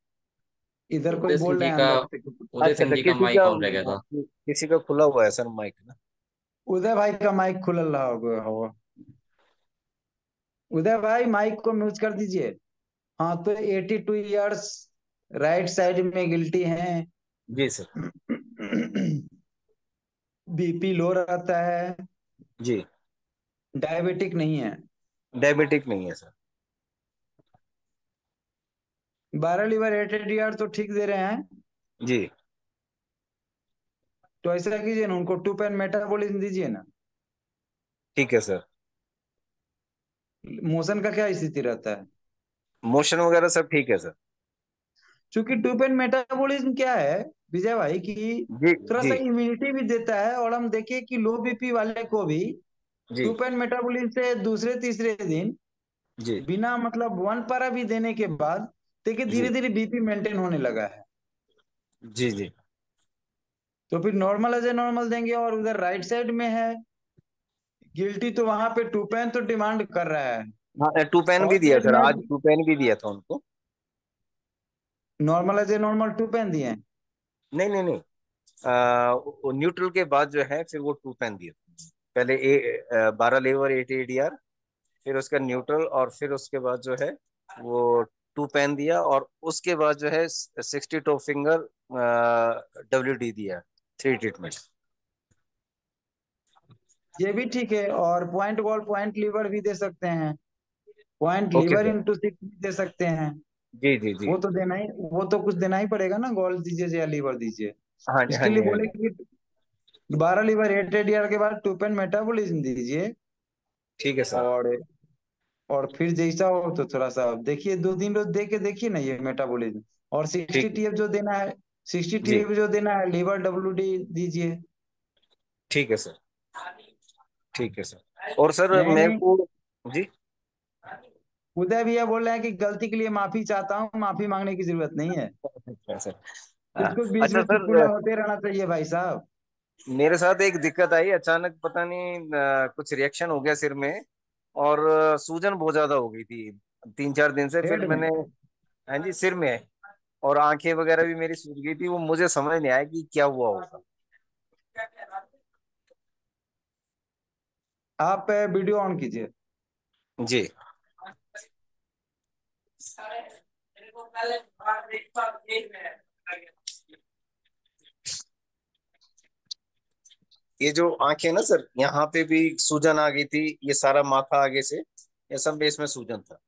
इधर कोई उदय सिंह बोल रहे जी हैं का, अंदर से। उदय अच्छा सिंह अच्छा, जी का माइक ऑन रह गया था। किसी का खुला हुआ है सर माइक ना। उदय भाई का माइक खुला रहा होगा। उदय भाई माइक को म्यूट कर दीजिए। हाँ तो 82 इयर्स, राइट साइड में गिल्टी हैं। जी सर। बीपी लो रहता है। जी। डायबिटिक नहीं है। डायबिटिक नहीं है सर। 12 लीवर 8 ADR तो ठीक दे रहे हैं। जी तो ऐसा कीजिए ना, उनको 2 पेन मेटाबॉलिज्म दीजिए ना। ठीक है सर। मोशन का क्या स्थिति रहता है? मोशन वगैरह सब ठीक है सर। क्योंकि 2 पेन मेटाबॉलिज्म क्या है विजय भाई की, जी थोड़ा सा जी इम्यूनिटी भी देता है। और हम देखिए कि लो बीपी वाले को भी जी 2 पेन मेटाबॉलिज्म से दूसरे तीसरे दिन जी बिना मतलब 1 पैरा भी देने के बाद देखिए धीरे जी धीरे बीपी मेंटेन होने लगा है। जी जी। तो फिर नॉर्मल एज ए नॉर्मल देंगे। और उधर राइट साइड में है गिल्टी, तो वहां पे 2 पेन तो डिमांड कर रहा है। हाँ, 2 पेन भी और दिया पेट सर, में आज 2 पेन भी दिया था उनको। Normal as a normal 2 pain दिए हैं। नहीं नहीं नहीं, न्यूट्रल के बाद जो है फिर वो 2 पेन दिया। पहले 12 लीवर 80 ADR, फिर उसका न्यूट्रल, और फिर उसके बाद जो है वो 2 पेन दिया, और उसके बाद जो है 62 फिंगर WD दिया। 3 ट्रीटमेंट। ये भी ठीक है। और पॉइंट वॉल पॉइंट लीवर भी दे सकते हैं। Point okay liver sir. Into 6 भी दे सकते हैं। जी जी जी। वो तो देना ही, वो तो कुछ देना ही पड़ेगा ना। गोल दीजिए या लीवर दीजिए। हाँ जी हाँ इसके लिए जी हाँ बोले जी। कि 12 लीवर 8 ADR के बाद 2 पेन मेटाबॉलिज्म दीजिए। ठीक है सर। और फिर जैसा हो तो थोड़ा सा देखिए, 2 दिन रोज दे के देखिए ना ये मेटाबॉलिज्म। और सिक्सटी ठीक है। टीएफ जो देना है, सिक्सटी जी टीएफ जो देना है, लीवर WD दीजिए। ठीक है सर। ठीक है सर। और सर नहीं मेरे नहीं, को, जी उदय भैया बोल रहे हैं कि गलती के लिए माफी चाहता हूँ, माफी मांगने की जरूरत नहीं है। अच्छा सर। कुछ कुछ बीच अच्छा में चुटकुला सर, होते रहना चाहिए भाई साहब। मेरे साथ एक दिक्कत आई अचानक, पता नहीं कुछ रिएक्शन हो गया सिर में। और सूजन बहुत ज्यादा हो गई थी 3-4 दिन से। फिर हेड में? मैंने, हाँ जी, सिर में है। और आंखें वगैरह भी मेरी सूज गई थी। वो मुझे समझ नहीं आया कि क्या हुआ होगा। आप वीडियो ऑन कीजिए। जी। ये जो आंखें ना सर, यहाँ पे भी सूजन आ गई थी। ये सारा माथा आगे से, ये सब में इसमें सूजन था।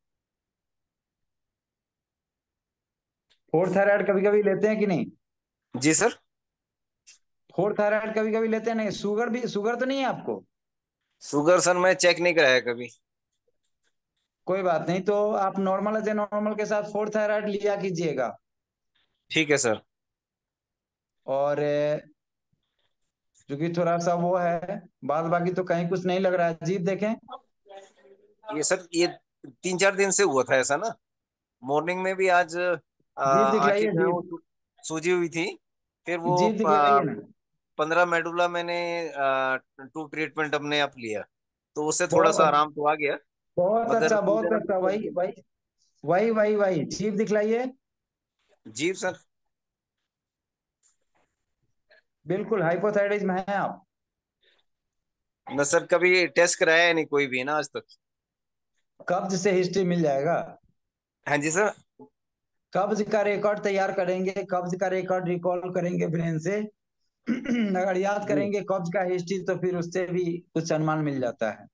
फोर्थ थायराइड कभी कभी लेते हैं कि नहीं? जी सर। फोर्थ थायराइड कभी कभी लेते हैं? नहीं, शुगर भी, शुगर तो नहीं है आपको? शुगर सर मैं चेक नहीं कराया कभी। कोई बात नहीं, तो आप नॉर्मल एज नॉर्मल के साथ फोर्थ थायराइड लिया कीजिएगा। ठीक है सर। और क्योंकि थोड़ा सा वो है, बाद बाकी तो कहीं कुछ नहीं लग रहा है। जीभ देखें। ये सर, ये 3-4 दिन से हुआ था ऐसा ना। मॉर्निंग में भी आज जीभ आंखें दिखलाइए, जो है वो जीभ। सूजी हुई थी। फिर वो जीभ दिखलाइए ना। 15 मेडुला मैंने टू ट्रीटमेंट अपने आप लिया, तो उससे थोड़ा सा बहुत आराम तो आ गया। बहुत मगर अच्छा, बहुत सूजन अभी अच्छा। तो। वही वही वही वही वही जीभ दिखलाइए। जी सर। बिल्कुल हाइपोथायराइडिज्म है आप। न सर, कभी टेस्ट कराया है नहीं कोई भी ना आज तक। कब्ज से हिस्ट्री मिल जाएगा। हाँ जी सर। कब्ज का रिकॉर्ड तैयार करेंगे, कब्ज का रिकॉर्ड रिकॉल करेंगे ब्रेन से। अगर याद जी। करेंगे कब्ज का हिस्ट्री तो फिर उससे भी कुछ अनुमान मिल जाता है।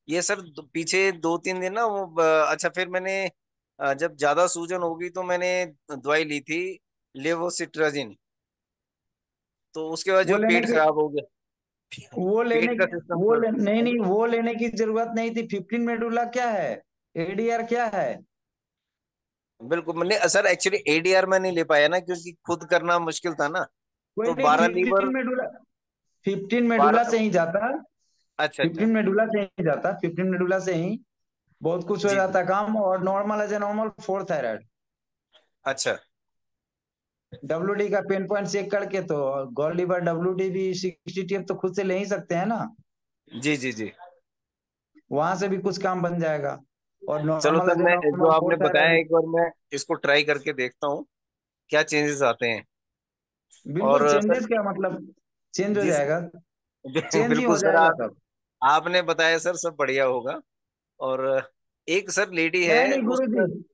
ये सर पीछे 2-3 दिन ना वो अच्छा, फिर मैंने जब ज्यादा सूजन होगी तो मैंने दवाई ली थी, लेवोसिट्राजिन। तो उसके बाद वो जो लेने पेट की खराब हो गया। वो लेने पेट का सिस्टम वो थोड़ा। नहीं हाँ नहीं, जी। वो लेने की जरूरत नहीं थी। 15 मेडुला क्या है, एडीआर क्या है? बिल्कुल, मैंने सर एक्चुअली एडीआर में नहीं ले पाया ना, क्योंकि खुद करना मुश्किल था ना। कोई तो नहीं, 15 मेडुला, 15 मेडुला 12। से ही जाता है। अच्छा अच्छा। 15 मेडुला से ही जाता, 15 मेडुला से ही बहुत कुछ हो जी जी। जाता है काम। और normal as a normal fourth thyroid, अच्छा। डब्ल्यूडी का पेन पॉइंट चेक करके तो गॉल लीवर डब्ल्यूडी भी 60 टीएफ तो खुद से ले ही सकते हैं ना। जी जी जी। वहां से भी कुछ काम बन जाएगा। और चलो नॉर्मल सर, एज ए मैं जो नॉर्मल आपने फोर्थ बताया थायराइड। एक बार मैं इसको ट्राई करके देखता हूँ क्या चेंजेस आते हैं। बिल्कुल, और सर। चेंजेस क्या मतलब, चेंज हो जी सर। जाएगा। चेंज ही बिल्कुल हो सर, जाएगा आप सब। आपने बताया सर, सब बढ़िया होगा। और एक सर लेडी है नहीं नहीं गुरु उसका जी,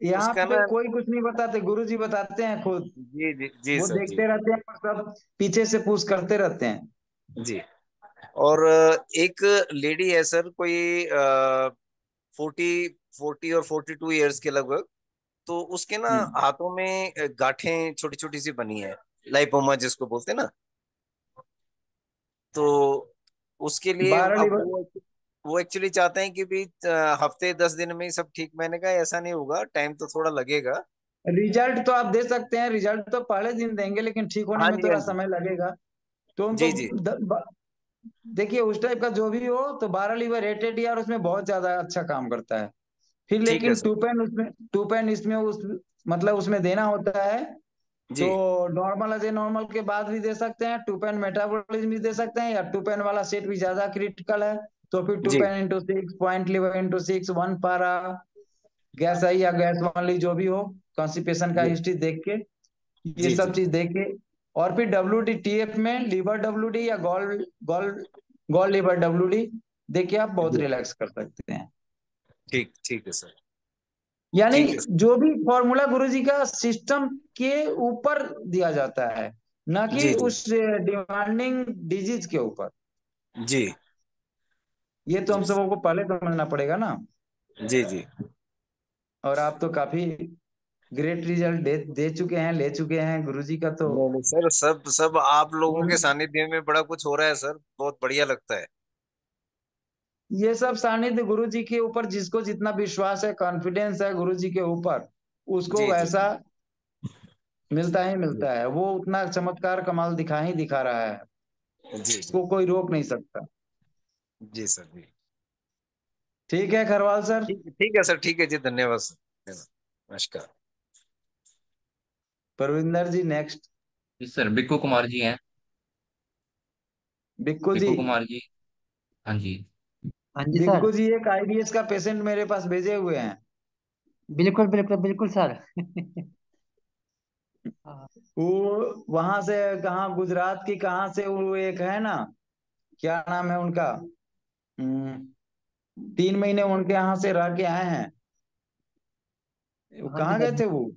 यहाँ उसका पे ना। कोई कुछ नहीं बताते, गुरु जी बताते हैं खुद। जी जी जी वो सर जी। देखते रहते हैं और सब पीछे से पुश करते रहते हैं। जी। और एक लेडी है सर, कोई 40 और 42 ईयर्स के लगभग। तो उसके ना हम्म। हाथों में गांठें छोटी छोटी सी बनी है, लाइपोमा जिसको बोलते हैं ना। तो उसके लिए 12 लीवर। अब वो एक्चुअली चाहते हैं कि भी हफ्ते 10 दिन में ही सब ठीक। मैंने कहा ऐसा नहीं होगा, टाइम तो थोड़ा लगेगा। रिजल्ट तो आप दे सकते हैं, रिजल्ट तो पहले दिन देंगे, लेकिन ठीक होने हाँ में जी हाँ थोड़ा जी। समय लगेगा। तो उनको जी जी। देखिए उस टाइप का जो भी हो, तो 12 लीवर 8 ADR उसमें बहुत ज्यादा अच्छा काम करता है। फिर ठीक है लेकिन सर। टू पेन इसमें उस मतलब उसमें देना होता है। तो जी नॉर्मल एज ए नॉर्मल के बाद भी दे सकते हैं, टू पेन मेटाबॉलिज्म भी दे सकते हैं, या टू पेन वाला सेट भी ज्यादा क्रिटिकल है तो फिर two G pain into 6, point liver into 6, 1 पारा, गैस आई या गैस वाली जो भी हो, कॉन्स्टिपेशन का जी हिस्ट्री देख के, ये जी सब जी। चीज देख के। और फिर डब्ल्यू डी टी एफ में लीवर डब्ल्यू डी या gall gall gall liver W D देख के आप बहुत जी रिलैक्स कर सकते हैं। ठीक ठीक है सर। यानी ठीक है सर। जो भी फॉर्मूला गुरुजी का सिस्टम के ऊपर दिया जाता है, न कि जी जी उस डिमांडिंग डिजीज के ऊपर। जी ये तो हम जी सबको पहले समझना पड़ेगा ना। जी जी। और आप तो काफी ग्रेट रिजल्ट दे चुके हैं, ले चुके हैं गुरुजी का तो। नहीं नहीं सर, सब सब आप लोगों के सानिध्य में बड़ा कुछ हो रहा है सर, बहुत बढ़िया लगता है। ये सब सानिध्य गुरु जी के ऊपर, जिसको जितना विश्वास है, कॉन्फिडेंस है गुरु जी के ऊपर, उसको जी जी वैसा मिलता ही जी मिलता है। वो उतना चमत्कार कमाल दिखा रहा है, जी जी उसको कोई रोक नहीं सकता। जी सर जी। ठीक है खरवाल सर। ठीक है सर, ठीक है जी, धन्यवाद सर। नमस्कार। परविंदर जी नेक्स्ट। जी सर, बिक्कू कुमार जी हैं। बिक्कू जी। बिक्कू कुमार जी। हाँ जी। हाँ जी सर। बिल्कुल जी, एक आईबीएस का पेशेंट मेरे पास भेजे हुए हैं। बिल्कुल बिल्कुल बिल्कुल सर। हाँ वो वहां से, कहाँ गुजरात की कहाँ से, वो एक है ना, क्या नाम है उनका, 3 महीने उनके यहाँ से रह के आए हैं। वो हाँ जी कहाँ गए सर। थे वो,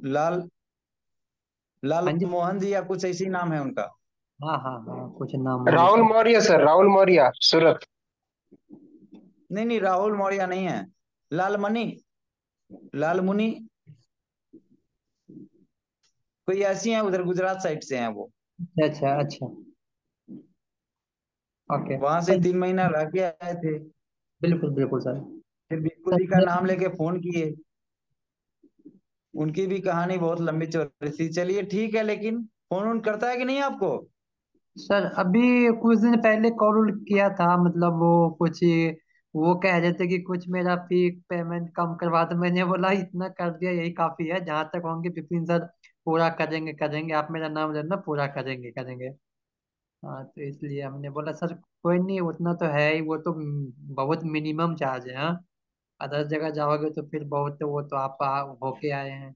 लाल लाल हाँ जी। मोहन जी या कुछ ऐसी नाम है उनका। हाँ हाँ हाँ, कुछ नाम है राहुल उनका। मौर्य सर, राहुल मौर्य, सूरत। नहीं नहीं, राहुल मौर्य नहीं है, लालमणि, लालमुनि, कोई ऐसी है, उधर गुजरात साइड से हैं वो। अच्छा अच्छा अच्छा। ओके वहां से सर। 3 महीना रह के आए थे। बिल्कुल बिल्कुल सर। फिर बिक्कू सर जी का नाम लेके फोन किए। उनकी भी कहानी बहुत लंबी चौड़ी थी। चलिए ठीक है, लेकिन फोन उन करता है कि नहीं आपको? सर अभी कुछ दिन पहले कॉल किया था, मतलब वो कुछ, वो कह रहे थे कि कुछ मेरा फी पेमेंट कम करवा दो। मैंने बोला इतना कर दिया यही काफी है, जहां तक होंगे विपिन सर पूरा करेंगे करेंगे, आप मेरा नाम लेना, पूरा करेंगे करेंगे। हाँ तो इसलिए हमने बोला सर कोई नहीं, उतना तो है ही, वो तो बहुत मिनिमम चार्ज है। हाँ अदर जगह जाओगे तो फिर बहुत, वो तो आप होके आए हैं।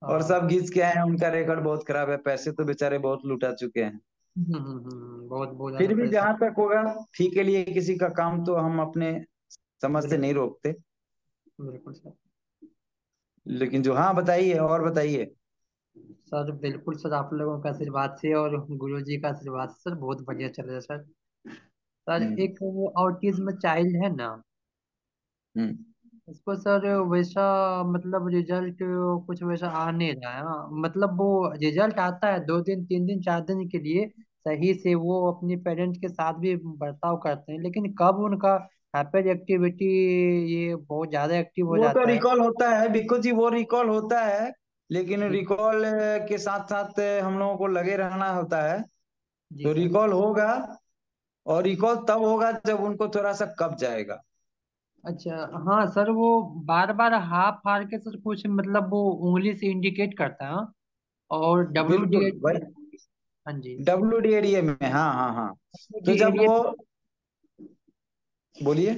और हाँ। सब घिस के आए हैं, उनका रिकॉर्ड बहुत खराब है, पैसे तो बेचारे बहुत लुटा चुके हैं। बहुत बहुत ज्यादा फिर भी परेशान। जहां तक होगा, फी के लिए किसी का काम तो हम अपने समझ से बिल्कुल नहीं रोकते। बिल्कुल सर। लेकिन जो, हाँ बताइए, और बताइए। सर बिल्कुल सर, आप लोगों का आशीर्वाद से और गुरु जी का आशीर्वाद से सर बहुत बढ़िया चल रहा है सर। सर हम्म। एक वो ऑटिज्म चाइल्ड है ना, हम्म। उसको सर वैसा, मतलब रिजल्ट कुछ वैसा आ नहीं रहा है। हाँ मतलब वो रिजल्ट आता है 2 दिन 3 दिन 4 दिन के लिए, सही से वो अपने पेरेंट्स के साथ भी बर्ताव करते हैं, लेकिन कब उनका हाइपर एक्टिविटी, ये बहुत ज्यादा एक्टिव हो वो तो जाता है। रिकॉल होता है बिल्कुल जी, वो रिकॉल होता है, लेकिन जी रिकॉल के साथ साथ हम लोगों को लगे रहना होता है। जी तो सर। रिकॉल होगा, और रिकॉल तब होगा जब उनको थोड़ा सा कब जाएगा। अच्छा हाँ सर, वो बार बार हाथ फाड़ के सर कुछ, मतलब वो उंगली से इंडिकेट करता है। हाँ? और डब्ल्यू डी बिल्कुल भाई, एरिया। हाँ जी। डब्ल्यू डी एरिया में, हाँ हाँ हाँ। डब्ल्यू तो डी जब एरिया, वो, बोलिए।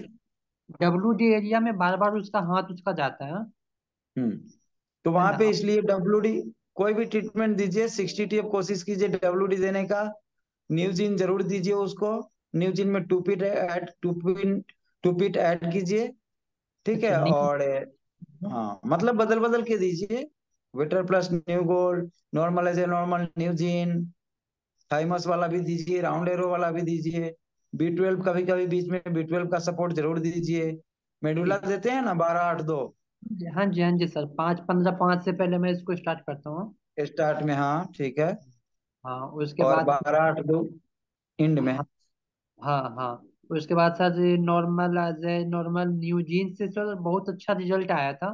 डब्ल्यू डी एरिया में बार बार उसका हाथ उसका जाता है। हाँ? हम्म। तो है वहां ना। पे इसलिए डब्ल्यू डी, कोई भी ट्रीटमेंट दीजिए 60 टी कोशिश कीजिए डब्ल्यू डी देने का। न्यूजिन जरूर दीजिए उसको। न्यूजिन में टू पीट ऐड कीजिए। ठीक अच्छा है, नहीं। और हाँ मतलब बदल बदल के दीजिए। Waiter plus new gold, normal as a normal न्यूजिन, थाइमस वाला भी दीजिए, राउंड एरो वाला भी दीजिए। B12 कभी कभी बीच में B12 का सपोर्ट जरूर दीजिए। मेडुला ठीक। देते हैं ना 12-8-2 हाँ जी हाँ जी सर, 5 15 5 से पहले मैं इसको स्टार्ट करता हूँ। स्टार्ट में, हाँ ठीक है। हाँ उसके और बाद। 12-8-2 एंड में। हाँ हाँ हाँ। उसके बाद sir normal as a normal न्यूजीन से सर बहुत अच्छा रिजल्ट आया था,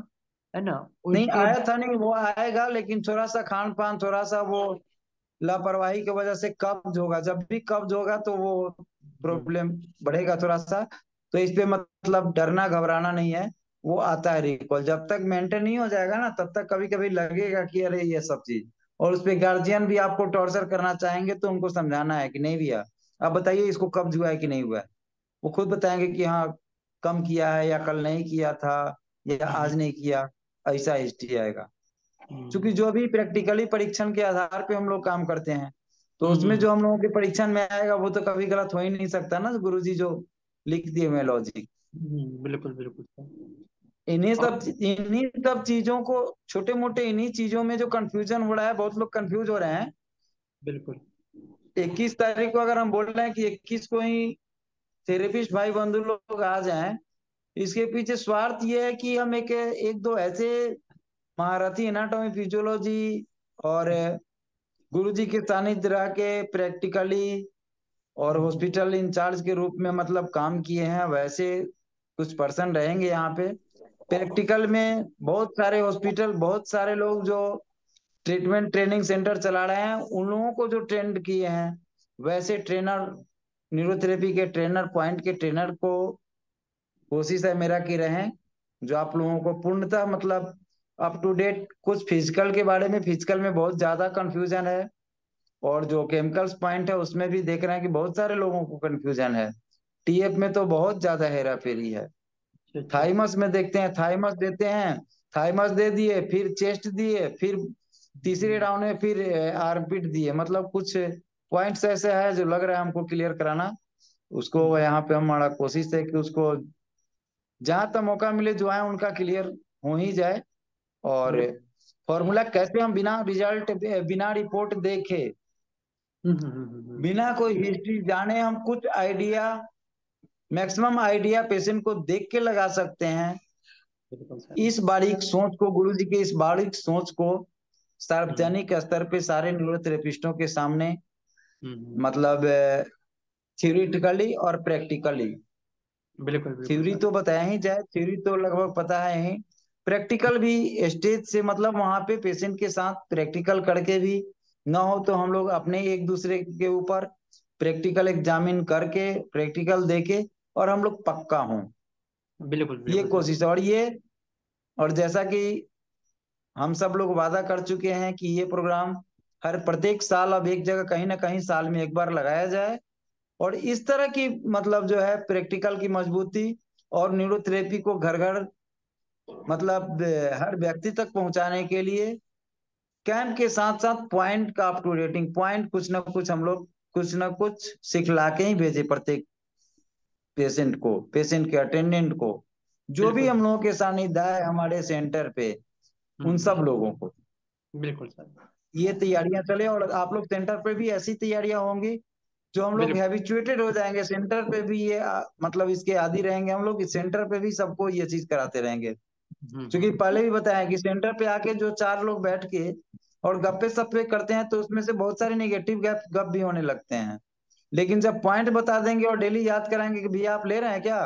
है ना। नहीं उसके। आया था, नहीं वो आएगा, लेकिन थोड़ा सा खान पान, थोड़ा सा वो लापरवाही की वजह से कब्ज होगा। जब भी कब्ज होगा तो वो हम्म, प्रॉब्लम बढ़ेगा थोड़ा सा। तो इस पे मतलब डरना घबराना नहीं है। वो आता है रिकॉल, जब तक मेंटेन नहीं हो जाएगा ना, तब तक कभी कभी लगेगा कि अरे ये सब चीज। और उस पे गार्जियन भी आपको टॉर्चर करना चाहेंगे, तो उनको समझाना है कि नहीं भैया, आप बताइए इसको कब्ज हुआ है कि नहीं हुआ है। वो खुद बताएंगे कि हाँ कम किया है, या कल नहीं किया था, या आज नहीं किया। ऐसा हिस्ट्री आएगा। क्योंकि हम्म, जो भी प्रैक्टिकली परीक्षण के आधार पे हम लोग काम करते हैं, तो उसमें हम्म, जो हम लोगों के परीक्षण में आएगा वो तो कभी गलत हो ही नहीं सकता ना, गुरुजी जो लिख दिए हुए लॉजिक। बिल्कुल बिल्कुल सर। और इन्हीं सब चीजों को, छोटे मोटे इन्हीं चीजों में जो कंफ्यूजन हो रहा है, बहुत लोग कंफ्यूज हो रहे हैं। बिल्कुल। 21 तारीख को अगर हम बोल रहे हैं कि 21 को ही थेरेपिस्ट भाई बंधु लोग आ जाएं, इसके पीछे स्वार्थ ये है कि हम एक एक दो ऐसे महारथी एनाटॉमी फिजियोलॉजी और गुरुजी के सानिध्य रह के प्रैक्टिकली और हम्म, हॉस्पिटल इंचार्ज के रूप में मतलब काम किए हैं, वैसे कुछ पर्सन रहेंगे यहाँ पे। प्रैक्टिकल में बहुत सारे हॉस्पिटल, बहुत सारे लोग जो ट्रीटमेंट ट्रेनिंग सेंटर चला रहे हैं, उन लोगों को जो ट्रेंड किए हैं, वैसे ट्रेनर, न्यूरोथेरेपी के ट्रेनर, पॉइंट के ट्रेनर को कोशिश है मेरा कि रहें, जो आप लोगों को पूर्णतः मतलब अप टू डेट। कुछ फिजिकल के बारे में, फिजिकल में बहुत ज्यादा कंफ्यूजन है, और जो केमिकल्स पॉइंट है उसमें भी देख रहे हैं कि बहुत सारे लोगों को कंफ्यूजन है। टीएफ में तो बहुत ज्यादा हेरा फेरी है। अच्छा अच्छा। थाइमस में देखते हैं, थाइमस देते हैं, थाइमस दे दिए, फिर चेस्ट दिए, फिर तीसरे राउंड में फिर आर्मपिट दिए। मतलब कुछ पॉइंट्स ऐसे है जो लग रहा है हमको क्लियर कराना। उसको यहाँ पे हमारा कोशिश है कि उसको जहां तक मौका मिले जो है उनका क्लियर हो ही जाए। और बिल्कुल। फॉर्मूला कैसे हम बिना रिजल्ट, बिना रिपोर्ट देखे, बिना कोई हिस्ट्री जाने हम कुछ आइडिया, मैक्सिमम आइडिया पेशेंट को देख के लगा सकते हैं। बिल्कुल सर। इस बारीक सोच को, गुरु जी के इस बारीक सोच को सार्वजनिक स्तर पे सारे न्यूरोथेरेपिस्टों के सामने, मतलब थ्योरेटिकली और प्रैक्टिकली, बिल्कुल बिल्कुल थ्योरी सर। तो बताया ही जाए, थ्योरी तो लगभग पता है ही, प्रैक्टिकल भी स्टेज से, मतलब वहां पे पेशेंट के साथ प्रैक्टिकल करके भी ना हो तो हम लोग अपने एक दूसरे के ऊपर प्रैक्टिकल एग्जामिन करके, प्रैक्टिकल देके, और हम लोग पक्का हों, बिल्कुल ये बिल्कुल सर। कोशिश है। और ये, और जैसा कि हम सब लोग वादा कर चुके हैं कि ये प्रोग्राम हर प्रत्येक साल अब एक जगह कहीं ना कहीं साल में एक बार लगाया जाए। और इस तरह की, मतलब जो है प्रैक्टिकल की मजबूती और न्यूरोथेरेपी को घर घर, मतलब हर व्यक्ति तक पहुंचाने के लिए कैंप के साथ साथ पॉइंट का अप टू डेटिंग पॉइंट कुछ ना कुछ हम लोग कुछ ना कुछ सिखला के ही भेजे प्रत्येक पेशेंट को, पेशेंट के अटेंडेंट को, जो भी बिल्कुल। हम लोगों के सानिध्य है हमारे सेंटर पे, उन सब लोगों को बिल्कुल सर। ये तैयारियां चले। और आप लोग सेंटर पे भी ऐसी तैयारियां होंगी जो हम लोग बिल्कुल। हैबिचुएटेड हो जाएंगे, सेंटर पे भी ये मतलब इसके आदी रहेंगे हम लोग, इस सेंटर पे भी सबको ये चीज कराते रहेंगे। क्योंकि पहले भी बताया कि सेंटर पे आके जो चार लोग बैठ के और गप्पे सप्पे करते हैं तो उसमें से बहुत सारे निगेटिव गप गप भी होने लगते हैं। लेकिन जब पॉइंट बता देंगे और डेली याद कराएंगे कि भैया आप ले रहे हैं क्या,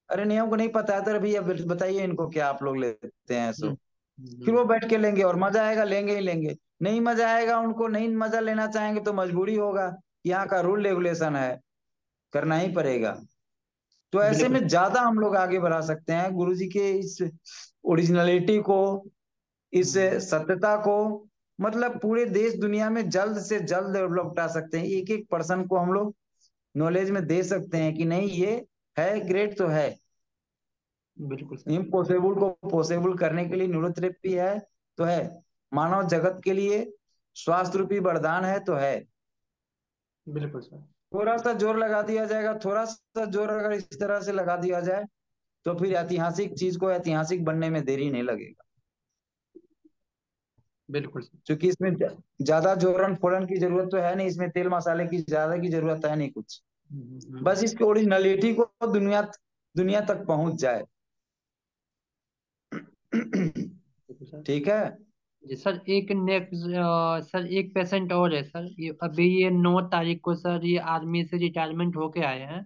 अरे नहीं हमको नहीं पता है, तो भैया बताइए इनको क्या आप लोग लेते हैं, सो फिर वो बैठ के लेंगे और मजा आएगा, लेंगे ही लेंगे। नहीं मजा आएगा, उनको नहीं मजा लेना चाहेंगे तो मजबूरी होगा, यहाँ का रूल रेगुलेशन है, करना ही पड़ेगा। तो ऐसे बिल्कुल। में ज्यादा हम लोग आगे बढ़ा सकते हैं गुरुजी के इस ओरिजिनलिटी को, इस सत्यता को, मतलब पूरे देश दुनिया में जल्द से जल्द डेवलप उठा सकते हैं। एक एक पर्सन को हम लोग नॉलेज में दे सकते हैं कि नहीं ये है, ग्रेट तो है। बिल्कुल सर। इम्पॉसिबल को पॉसिबल करने के लिए न्यूरोथेरेपी है तो है, मानव जगत के लिए स्वास्थ्य रूपी वरदान है तो है। बिल्कुल सर। थोड़ा सा जोर लगा दिया जाएगा, थोड़ा सा जोर अगर इस तरह से लगा दिया जाए तो फिर ऐतिहासिक चीज को ऐतिहासिक बनने में देरी नहीं लगेगा। बिल्कुल सर। क्योंकि इसमें ज्यादा जोरन फोरन की जरूरत तो है नहीं, इसमें तेल मसाले की ज्यादा की जरूरत है नहीं कुछ, बस इसकी ओरिजिनलिटी को दुनिया दुनिया तक पहुंच जाए। बिल्कुल सर। ठीक है। जी सर, एक नेक्स्ट सर एक पेशेंट और है सर, ये अभी ये 9 तारीख को सर ये आर्मी से रिटायरमेंट होके आए हैं।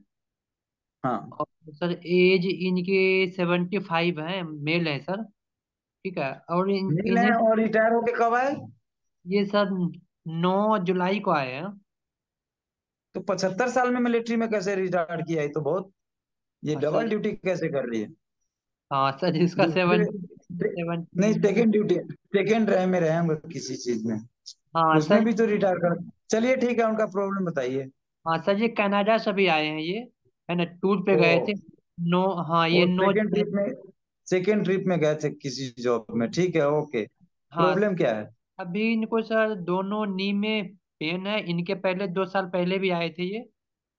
हाँ, और सर एज इनके 75 है, मेल है सर। ठीक है। और मिल इन्हें है और रिटायर होके कब आए? ये सर 9 जुलाई को आए हैं। तो 75 साल में मिलिट्री में कैसे रिटायर किया? ये तो बहुत, ये हाँ डबल सर। ड्यूटी कैसे कर रही है? हाँ सर, इसका दूसरे 70 नहीं, 70। सेकेंड ड्यूटी, सेकेंड रहे में रहे होंगे किसी चीज में, हाँ उसमें सर। भी तो रिटायर कर। चलिए ठीक है, उनका प्रॉब्लम बताइए। हाँ सर, ये कनाडा से भी आए हैं ये, है ना, टूर पे ओ, गए थे। नो, हाँ ये वो नो। सेकेंड ट्रिप में गए थे किसी जॉब में, ठीक है, ओके। हाँ, प्रॉब्लम क्या है? अभी इनको सर दोनों नी में पेन है, इनके पहले 2 साल पहले भी आए थे ये।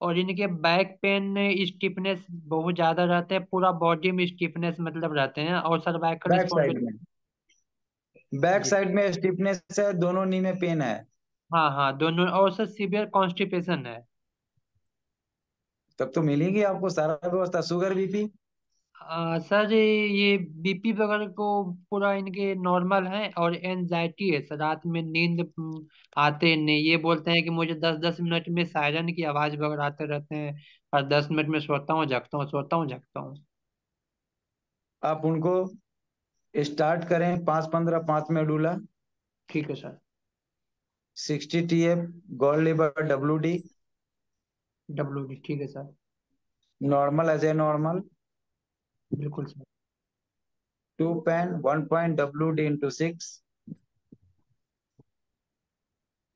और इनके बैक पेन स्टिफनेस बहुत ज्यादा रहते हैं, पूरा बॉडी में स्टिफनेस मतलब रहते हैं, और सर्वाइकल बैक स्पॉन्डिल। साइड में, बैक जी। साइड में स्टिफनेस है, दोनों नी में पेन है। हाँ हाँ, दोनों, और सर सीवियर कॉन्स्टिपेशन है। तब तो मिलेगी आपको सारा व्यवस्था, शुगर बीपी। सर ये बीपी वगैरह को पूरा इनके नॉर्मल है, और एनजाइटी है सर, रात में नींद आते नहीं, ये बोलते हैं कि मुझे 10-10 मिनट में सायरन की आवाज वगैरह आते रहते हैं, और 10 मिनट में सोता हूँ जगता हूँ, सोता हूँ जगता हूँ। आप उनको स्टार्ट करें 5-15 5 मेडुला, ठीक है सर। 60 TF, गॉल लेबर WD, WD ठीक है sir. Normal as a normal, बिल्कुल sir. 2 pen 1 point WD × 6,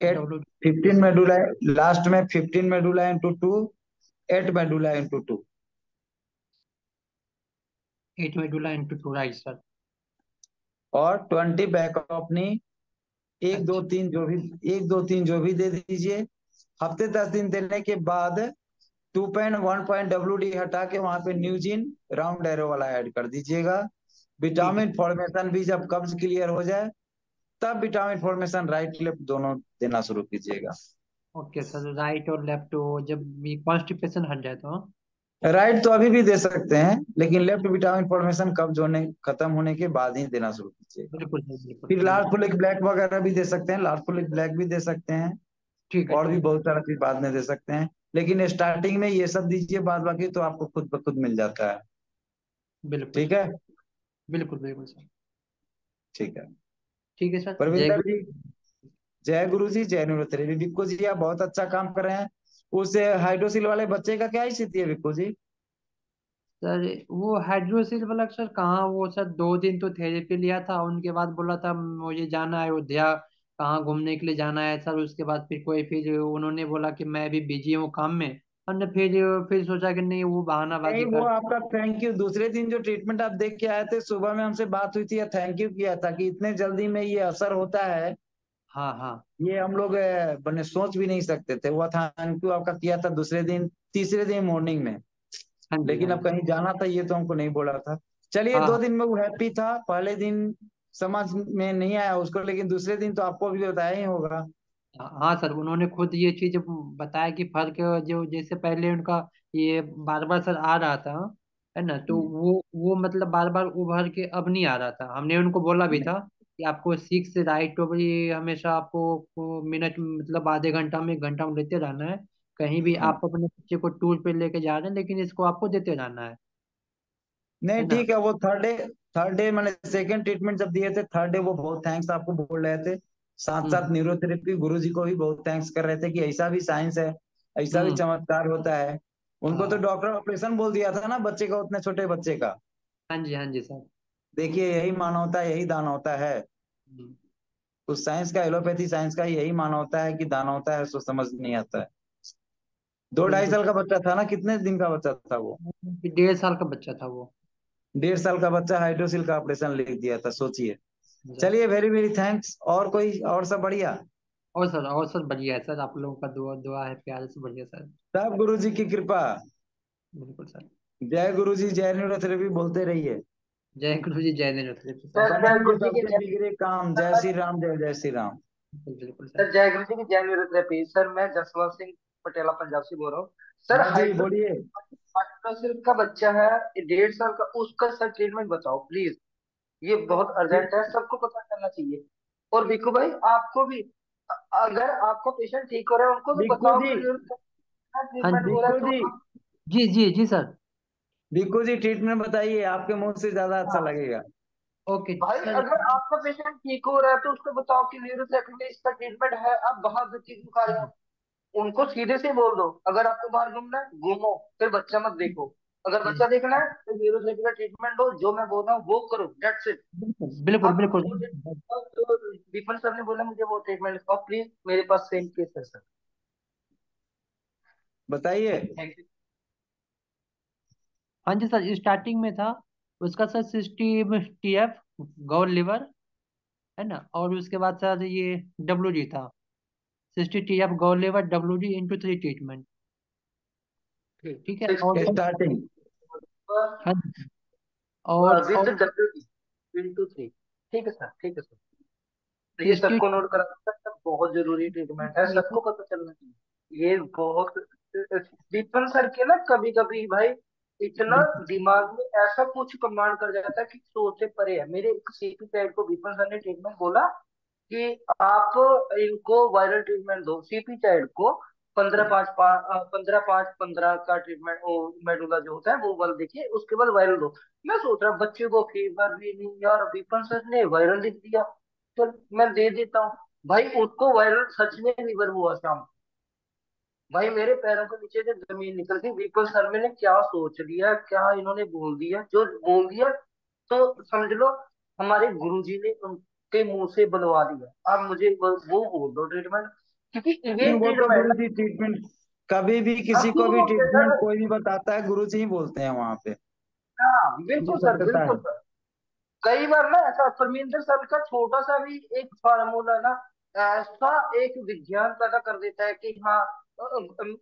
8 WD 15 medulla, last में 15 medulla into 2, 8 medulla into 2, 8 medulla into 2, right sir. और 20 बैक अपनी 1 2 अच्छा 3 जो भी 1 2 3 जो भी दे दीजिए। हफ्ते 10 दिन देने के बाद 2.1 WD हटा के वहां पे न्यूजिन राउंड एरो वाला ऐड कर दीजिएगा। ठीक है। विटामिन फॉर्मेशन भी जब कब्ज क्लियर हो जाए तब विटामिन फॉर्मेशन राइट लेफ्ट दोनों देना शुरू कीजिएगा। ओके सर, राइट और लेफ्ट हो जब भी कॉन्स्टिपेशन हट जाए तो। राइट तो अभी भी दे सकते हैं, लेकिन लेफ्ट विटामिन फॉर्मेशन कब्ज होने खत्म होने के बाद ही देना शुरू कीजिएगा। बिल्कुल सर, बिल्कुल फिर लाल बिल्कुल। फुलिक ब्लैक वगैरह भी दे सकते हैं, लाल फुलिक ब्लैक भी दे सकते हैं, ठीक है और भी ठीक बहुत सारा चीज बाद में दे सकते हैं, लेकिन स्टार्टिंग में ये सब दीजिए, बाद बाकी तो आपको खुद ब खुद मिल जाता है। है, बिल्कुल ठीक है। बिल्कुल बिल्कुल सर। ठीक है। ठीक है सर, जय परविंदर गुरु। जी, जय गुरु जी, जय न्यूरोथेरेपी। विक्को जी आप बहुत अच्छा काम कर रहे हैं। उस हाइड्रोसिल वाले बच्चे का क्या स्थिति है विक्को जी? सर वो हाइड्रोसिल वाला सर कहाँ, वो सर 2 दिन तो थेरेपी लिया था, उनके बाद बोला था मुझे जाना है अयोध्या, कहाँ घूमने के लिए जाना है सर। उसके बाद फिर उन्होंने बोला कि मैं अभी बिजी हूँ काम में। हमने फिर सोचा कि नहीं, वो नहीं, बहानाबाजी वो कर। आपका थैंक यू, दूसरे दिन जो ट्रीटमेंट आप देख के आए थे, सुबह में हमसे बात हुई थी या थैंक यू किया था कि इतने जल्दी में ये असर होता है, हाँ हाँ। ये हम लोग बने सोच भी नहीं सकते थे। वो थैंक यू आपका किया था दूसरे दिन, तीसरे दिन मॉर्निंग में, हाँ जी लेकिन हाँ अब जी। कहीं जाना था ये तो हमको नहीं बोला था। चलिए, हाँ 2 दिन में वो हैप्पी था, पहले दिन समझ में नहीं आया उसको, लेकिन दूसरे दिन तो आपको भी बताया ही होगा। हाँ हाँ सर, उन्होंने खुद ये चीज बताया कि फर्क जो जैसे पहले उनका ये बार बार सर आ रहा था, है ना, तो हम्म। वो मतलब बार बार उभर के अब नहीं आ रहा था। हमने उनको बोला भी था कि आपको 6 राइट ओवर हमेशा आपको मिनट मतलब आधे घंटा में 1 घंटा में लेते रहना है। कहीं भी हाँ। आप अपने बच्चे को टूर पे लेके जा रहे हैं, लेकिन इसको आपको देते रहना है नहीं ना। ठीक है, वो थर्ड डे मैंने सेकंड ट्रीटमेंट जब दिए थे, थर्ड डे वो बहुत थैंक्स आपको बोल रहे थे। साथ साथ हम्म न्यूरोथेरेपी गुरु जी को भी बहुत थैंक्स कर रहे थे कि ऐसा भी साइंस है, ऐसा भी हम्म। चमत्कार होता है। उनको तो हाँ डॉक्टर ऑपरेशन बोल दिया था ना बच्चे का, उतने छोटे बच्चे का। हाँ जी सर। देखिए, यही मानवता, यही दानवता है। हम्म, उस साइंस का, एलोपैथी साइंस का यही मानवता है कि दानवता है सो समझ नहीं आता है। 2 2.5 बिल्कुल। साल का बच्चा था ना, कितने दिन का बच्चा था वो? 1.5 साल का बच्चा था वो। 1.5 साल का बच्चा, हाइड्रोसिल का ऑपरेशन लिख दिया था, सोचिए। सर चलिए, वेरी वेरी थैंक्स। और कोई और सब बढ़िया? और सर बढ़िया है सर, आप लोगों का दुआ दुआ है, प्यार से बढ़िया सर। सब गुरु जी की कृपा। बिल्कुल सर। जय गुरु जी, जय न्यूरोथेरेपी बोलते रहिए। जय गुरु जी, जय नीरज सर। सर जय बने गुरु जी की सबके जय। बिगड़े काम, जय सर श्री राम, जय जय श्री राम। बिल्कुल सर। सर, जय गुरु जी की जय न्यूरोथेरेपी। सर मैं जसवंत सिंह पटेला पंजाब से बोल रहा हूँ। सर हाँ जी, बोलिए। हाइड्रोसिल का बच्चा है 1.5 साल का, उसका सर ट्रीटमेंट बताओ प्लीज। ये बहुत अर्जेंट है, सबको पता करना चाहिए। और भिक्खू भाई आपको भी, अगर आपका पेशेंट ठीक हो रहा है उनको भी भिक्खू बताओ जी, कि हाँ ट्रीटमेंट हो रहा है भिक्खू तो जी, आप। जी जी जी सर। भिक्खू जी ट्रीटमेंट बताइए, आपके मुंह से ज्यादा अच्छा हाँ लगेगा। ओके भाई, सर। अगर आपका पेशेंट ठीक हो रहा है तो उसको बताओ कि न्यूरोथेरेपी में इसका ट्रीटमेंट है। आप बाहर बच्चे क्यों खा रहे हो? उनको सीधे से बोल दो, अगर आपको बाहर घूमना है घूमो, फिर बच्चा मत देखो। अगर बच्चा देखना है तो न्यूरोथेरेपी का ट्रीटमेंट दो, जो मैं बोल रहा हूँ वो करो, दैट्स इट। बिल्कुल आप बिल्कुल। जो जो विपिन सर ने बोला मुझे वो ट्रीटमेंट लिखाओ प्लीज, मेरे पास सेम केस है सर। बताइए। Thank you. हाँ जी सर, स्टार्टिंग में था उसका sir system TF gall liver, है ना, और उसके बाद सर ये डब्ल्यू था। 60 TF gall liver W into 3 treatment. ठीक है। और सिक्सटी स्टार्टिंग। हाँ जी, और विद डब्ल्यू इंटू 3। ठीक है सर, ठीक है सर। तो ये 60। सबको नोट करा सकते, बहुत जरूरी ट्रीटमेंट है, सबको पता चलना चाहिए ये बहुत। विपिन सर के ना कभी कभी भाई इतना बिल्कुल दिमाग में ऐसा कुछ कमांड कर जाता है कि सोच से परे है। मेरे एक सीपी पैड को विपिन सर ने ट्रीटमेंट बोला कि आप इनको वायरल ट्रीटमेंट दो। सीपी चाइल्ड को 15 5 15 का ट्रीटमेंट, वो मेडुला जो होता है वो वाला देखिए, उसके बाद वायरल दो। मैं सोच रहा बच्चे को फीवर भी नहीं, यार विपिन सर ने वायरल लिख दिया, तो मैं दे देता हूँ। भाई उसको वायरल सच में फीवर हुआ शाम को। भाई मेरे पैरों के नीचे से जमीन निकल गई। विपिन सर ने क्या सोच लिया, क्या इन्होंने बोल दिया, जो बोल दिया तो समझ लो हमारे गुरुजी ने उनके मुंह से बनवा दिया। अब मुझे वो बोल दो ट्रीटमेंट। क्योंकि ये नहीं, वो तो ट्रीटमेंट गुरुजी ट्रीटमेंट कभी भी किसी अब को क्यों भी बोलते हैं ट्रीटमेंट सर? कोई भी बताता है गुरुजी ही बोलते हैं वहां पे। हाँ ये बिल्कुल सर, सत्यता बिल्कुल है। सर। कई बार ना ऐसा परमिंदर सर का छोटा सा भी एक फार्मूला ना ऐसा एक विज्ञान पैदा कर देता है कि हाँ।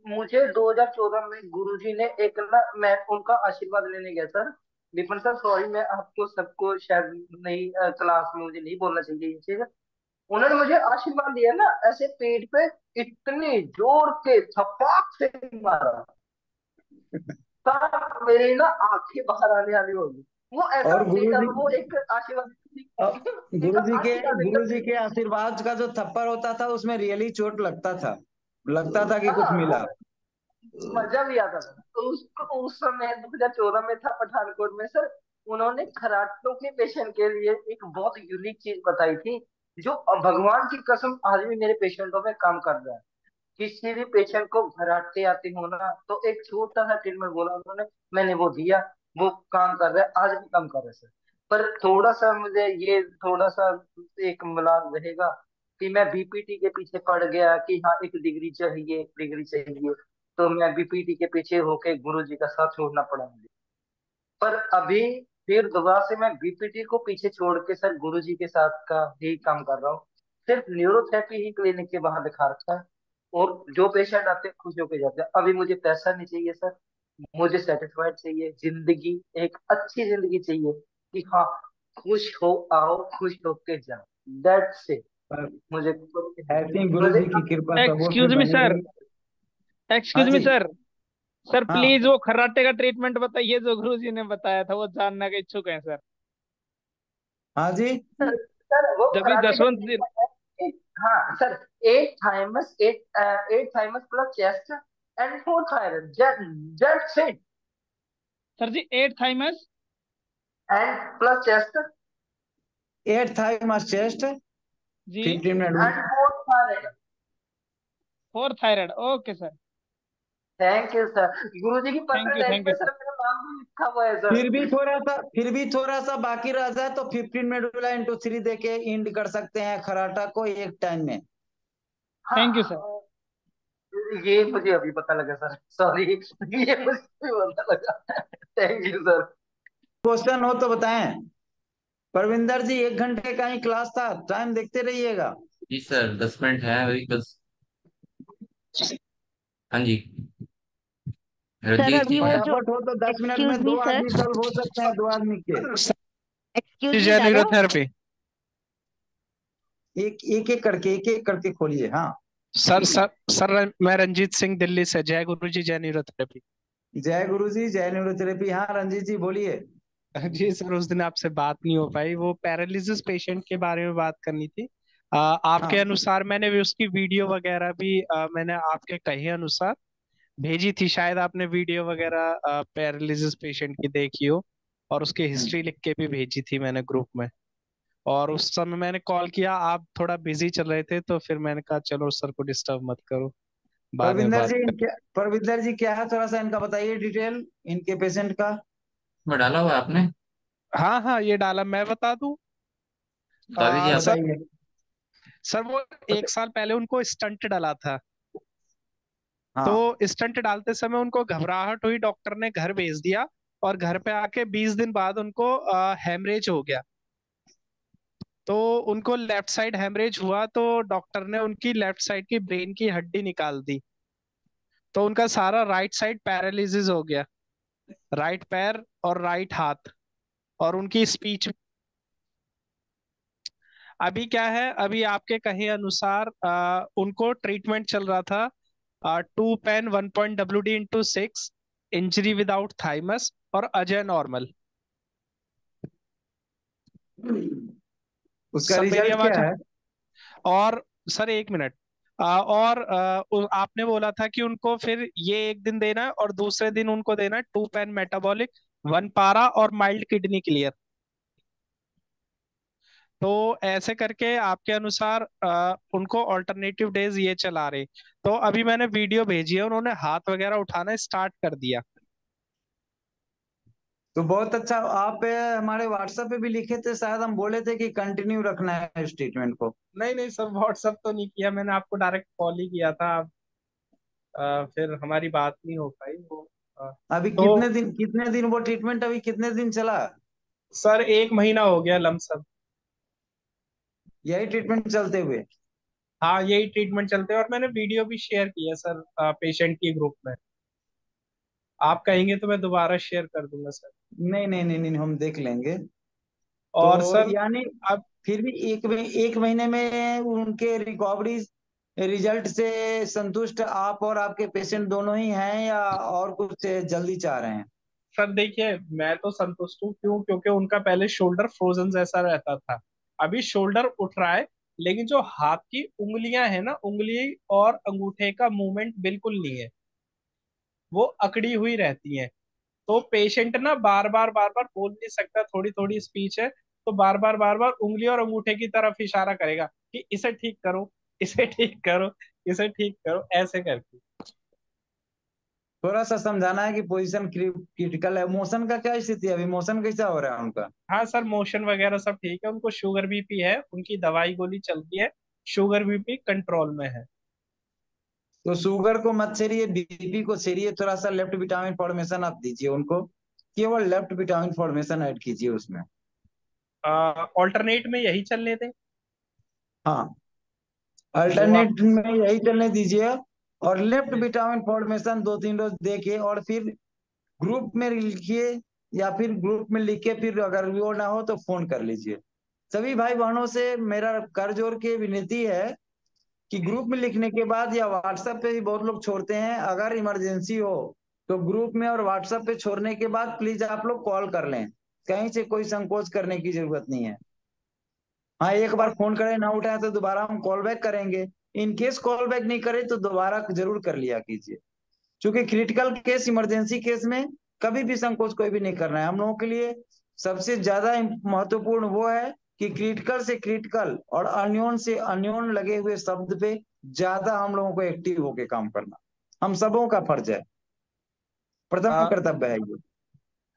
मुझे 2014 में गुरुजी ने एक ना, मैं उनका आशीर्वाद लेने गया सर। विपिन सर सॉरी, मैं आपको सबको शायद नहीं क्लास में मुझे नहीं बोलना चाहिए ये चीज। उन्होंने मुझे आशीर्वाद दिया ना, ऐसे पेट पे इतने जोर के थपाक से मारा, तब मेरी ना आंखें बाहर आने वाली होगी। वो ऐसा और दे, गुरुजी वो एक आशीर्वाद इनका गुरुजी के आशीर्वाद एकदम। गुरुजी के आशीर्वाद का जो थप्पड़ होता था उसमें रियली चोट लगता था, लगता था कि कुछ हाँ वो मिला। मजा भी आता था। तो उस समय 2014 में था पठानकोट में सर। उन्होंने खराटों के पेशेंट के लिए एक बहुत यूनिक चीज बताई थी, जो भगवान की कसम आज भी मेरे पेशेंटों में काम कर रहा है। किसी भी पेशेंट को घराटे आते हो ना, तो एक छोटा सा ट्रीटमेंट बोला उन्होंने, मैंने वो दिया, वो काम कर रहा है, आज भी काम कर रहा है सर। पर थोड़ा सा मुझे ये थोड़ा सा एक मलाल रहेगा कि मैं बीपीटी के पीछे पड़ गया कि हाँ एक डिग्री चाहिए, एक डिग्री चाहिए, तो मैं बीपीटी के पीछे होके गुरु जी का साथ छोड़ना पड़ा मुझे। पर अभी फिर दोबारा से मैं बीपीटी को पीछे छोड़ के सर गुरु जी के साथ का ही काम कर रहा हूँ। सिर्फ न्यूरोथेरेपी ही क्लिनिक के बाहर दिखा रखा है। और जो पेशेंट आते हैं खुश होके जाते हैं। अभी मुझे पैसा नहीं चाहिए सर, मुझे सेटिस्फाइड चाहिए, जिंदगी एक अच्छी जिंदगी चाहिए कि हाँ खुश हो आओ, खुश होके जाओ, दैट्स इट। पर मुझे ऐसी मुझे गुरुजी की कृपा सबों पे एक्सक्यूज मी बनी सर, रही। हाँ एक्सक्यूज मी जी। सर, सर हाँ प्लीज वो खर्राटे का ट्रीटमेंट बताइए जो गुरुजी ने बताया था, वो जानने के इच्छुक हैं सर। हाँ जी। सर, सर वो जब भी कराटे का जसवंत जी। ट्रीटमेंट है हाँ sir. 8 thymus plus chest and 4 thyroid, that's it. Sir जी 8 thymus and plus chest 8 thymus chest जी 15 minute. And 4 thyroid. 4 thyroid, okay sir. Thank you sir. Guru ji की thank personal you, diary thank पे यू सर सर। मेरा नाम भी लिखा हुआ है सर। फिर भी थोड़ा सा बाकी रह जाए तो 15 मेडुला इंटू 3 देके इंड कर सकते हैं खराटा को एक टाइम में। Thank you sir. हाँ ये मुझे अभी पता लगा सर, सॉरी ये मुझे अभी पता लगा। Thank you sir. क्वेश्चन हो तो बताएं। परविंदर जी 1 घंटे का ही क्लास था, टाइम देखते रहिएगा। जी सर, 10 मिनट है अभी बस। हाँ जी। सर रंजीत अभी जी वो हैं। जो फटाफट हो तो 10 मिनट एक्सक्यूज में मी दो सर, आदमी सॉल्व हो सकते हैं, 2 आदमी के। एक्सक्यूज मी जय दादा। न्यूरोथेरेपी। एक एक करके खोलिए। हाँ सर मैं रंजीत सिंह दिल्ली से। जय गुरु जी, जय न्यूरोथेरेपी। जय गुरु जी, जय न्यूरोथेरेपी। हाँ रंजीत जी बोलिए। जी सर, उस दिन आपसे बात नहीं हो पाई, वो पैरालिसिस पेशेंट के बारे में बात करनी थी। आपके हाँ अनुसार मैंने भी उसकी वीडियो वगैरह भी मैंने आपके कहे अनुसार भेजी थी, शायद आपने वीडियो वगैरह पैरालिसिस पेशेंट की देखी हो, और उसकी हिस्ट्री लिख के भी भेजी थी मैंने ग्रुप में। और उस समय मैंने कॉल किया, आप थोड़ा बिजी चल रहे थे, तो फिर मैंने कहा चलो सर को डिस्टर्ब मत करो, बाद में परविंदर बात जी कर। परविंदर जी क्या है, थोड़ा सा इनका बताइए डिटेल इनके पेशेंट का। मैं डाला हुआ है आपने? हाँ हाँ, ये डाला, मैं बता दूं। बता दीजिए आप। सर, बताइए। वो 1 साल पहले उनको स्टंट डाला था। हाँ तो स्टंट डालते समय उनको घबराहट हुई, डॉक्टर ने घर भेज दिया, और घर पे आके 20 दिन बाद उनको हेमरेज हो गया। तो उनको लेफ्ट साइड हेमरेज हुआ, तो डॉक्टर ने उनकी लेफ्ट साइड की ब्रेन की हड्डी निकाल दी। तो उनका सारा राइट साइड पैरालिसिस हो गया, राइट पैर और राइट हाथ, और उनकी स्पीच। अभी क्या है, अभी आपके कहे अनुसार उनको ट्रीटमेंट चल रहा था 2 pen 1 point WD/6, injury without thymus, और अजय नॉर्मल। उसका सब मेरी रिजल्ट क्या आवाज। है? और सर 1 मिनट। और आपने बोला था कि उनको फिर ये एक दिन देना है, और दूसरे दिन उनको देना है 2 पेन मेटाबॉलिक, 1 पारा, और माइल्ड किडनी क्लियर। तो ऐसे करके आपके अनुसार उनको ऑल्टरनेटिव डेज ये चला रहे। तो अभी मैंने वीडियो भेजी है, उन्होंने हाथ वगैरह उठाना स्टार्ट कर दिया। तो बहुत अच्छा। आप हमारे व्हाट्सएप पे भी लिखे थे शायद, हम बोले थे कि कंटिन्यू रखना है इस ट्रीटमेंट को। नहीं नहीं सर, व्हाट्सअप तो नहीं किया मैंने, आपको डायरेक्ट कॉल ही किया था। फिर हमारी बात नहीं हो पाई वो। अभी तो कितने दिन वो ट्रीटमेंट अभी कितने दिन चला? सर 1 महीना हो गया लमसम। यही ट्रीटमेंट चलते हुए? हाँ यही ट्रीटमेंट चलते हैं, और मैंने वीडियो भी शेयर किया सर पेशेंट की ग्रुप में। आप कहेंगे तो मैं दोबारा शेयर कर दूंगा सर। नहीं नहीं नहीं नहीं, हम देख लेंगे। और तो सर यानी अब फिर भी एक महीने में उनके रिकवरी रिजल्ट से संतुष्ट आप और आपके पेशेंट दोनों ही हैं, या और कुछ जल्दी चाह रहे हैं? सर देखिए, मैं तो संतुष्ट हूँ, क्यों? क्योंकि उनका पहले शोल्डर फ्रोजन जैसा रहता था, अभी शोल्डर उठ रहा है, लेकिन जो हाथ की उंगलियां है ना, उंगली और अंगूठे का मूवमेंट बिल्कुल नहीं है, वो अकड़ी हुई रहती हैं। तो पेशेंट ना बार बार बोल नहीं सकता, थोड़ी थोड़ी स्पीच है, तो बार बार उंगली और अंगूठे की तरफ इशारा करेगा कि इसे ठीक करो, इसे ठीक करो, इसे ठीक करो, ऐसे करके। थोड़ा सा समझाना है कि पोजीशन क्रिटिकल है। मोशन का क्या स्थिति है अभी? मोशन कैसा हो रहा है उनका? हाँ सर, मोशन वगैरह सब ठीक है, उनको शुगर बीपी है, उनकी दवाई गोली चलती है, शुगर बीपी कंट्रोल में है। तो शुगर को मत छेड़िए, बीपी को छेड़िए। थोड़ा सा लेफ्ट विटामिन फॉर्मेशन आप दीजिए उनको, केवल लेफ्ट विटामिन फॉर्मेशन ऐड कीजिए उसमें। ऑल्टरनेट में यही चलने दें। हाँ, वो आप अल्टरनेट में यही चलने दीजिए। और लेफ्ट विटामिन फॉर्मेशन 2-3 रोज देके, और फिर ग्रुप में लिखिए, या फिर ग्रुप में लिख के फिर अगर वो ना हो तो फोन कर लीजिए। सभी भाई बहनों से मेरा कर जोड़ के विनती है कि ग्रुप में लिखने के बाद, या व्हाट्सएप पे भी बहुत लोग छोड़ते हैं, अगर इमरजेंसी हो तो ग्रुप में और व्हाट्सएप पे छोड़ने के बाद प्लीज आप लोग कॉल कर लें। कहीं से कोई संकोच करने की जरूरत नहीं है। हाँ, एक बार और फोन करें ना उठाए तो दोबारा हम कॉल बैक करेंगे। इन केस कॉल बैक नहीं करे तो दोबारा जरूर कर लिया कीजिए। क्योंकि क्रिटिकल केस, इमरजेंसी केस में कभी भी संकोच कोई भी नहीं करना है। हम लोगों के लिए सबसे ज्यादा महत्वपूर्ण वो है कि क्रिटिकल से क्रिटिकल और अन्योन से अन्योन लगे हुए शब्द पे ज्यादा हम लोगों को एक्टिव होके काम करना हम सबों का फर्ज है, प्रथम आ, कर्तव्य है ये।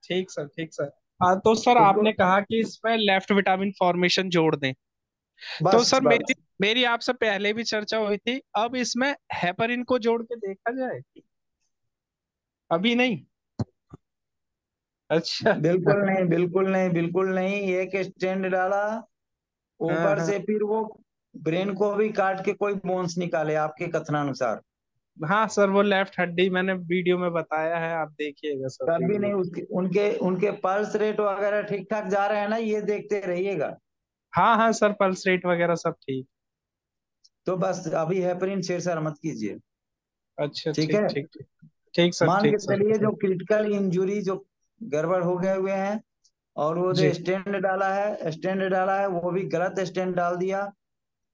ठीक सर, ठीक सर। तो सर तो आपने कहा कि इसमें लेफ्ट विटामिन फॉर्मेशन जोड़ दें, तो बस सर मेरी बस। मेरी आपसे पहले भी चर्चा हुई थी, अब इसमें हेपरिन को जोड़ के देखा जाए। अभी नहीं? अच्छा। बिल्कुल नहीं, बिल्कुल नहीं, बिल्कुल नहीं। एक स्टैंड डाला हाँ ऊपर हाँ से, फिर वो ब्रेन को भी काट के कोई बोन्स निकाले आपके कथनानुसार। हाँ सर, वो लेफ्ट हड्डी मैंने वीडियो में बताया है, आप देखिएगा सर कभी वीडियो। नहीं। उसके उनके उनके पल्स रेट वगैरह ठीक ठाक जा रहे हैं ना, ये देखते रहिएगा। हाँ हाँ सर, पल्स रेट वगैरह सब ठीक। तो बस अभी हेपरिन छेड़छाड़ मत कीजिए। अच्छा, ठीक ठीक है। ठीक ठीक। ठीक सर, मान के ठीक सर। चलिए जो क्रिटिकल इंजुरी जो गड़बड़ हो गए हुए हैं, और वो जो जी स्टैंड डाला है वो भी गलत स्टैंड डाल दिया।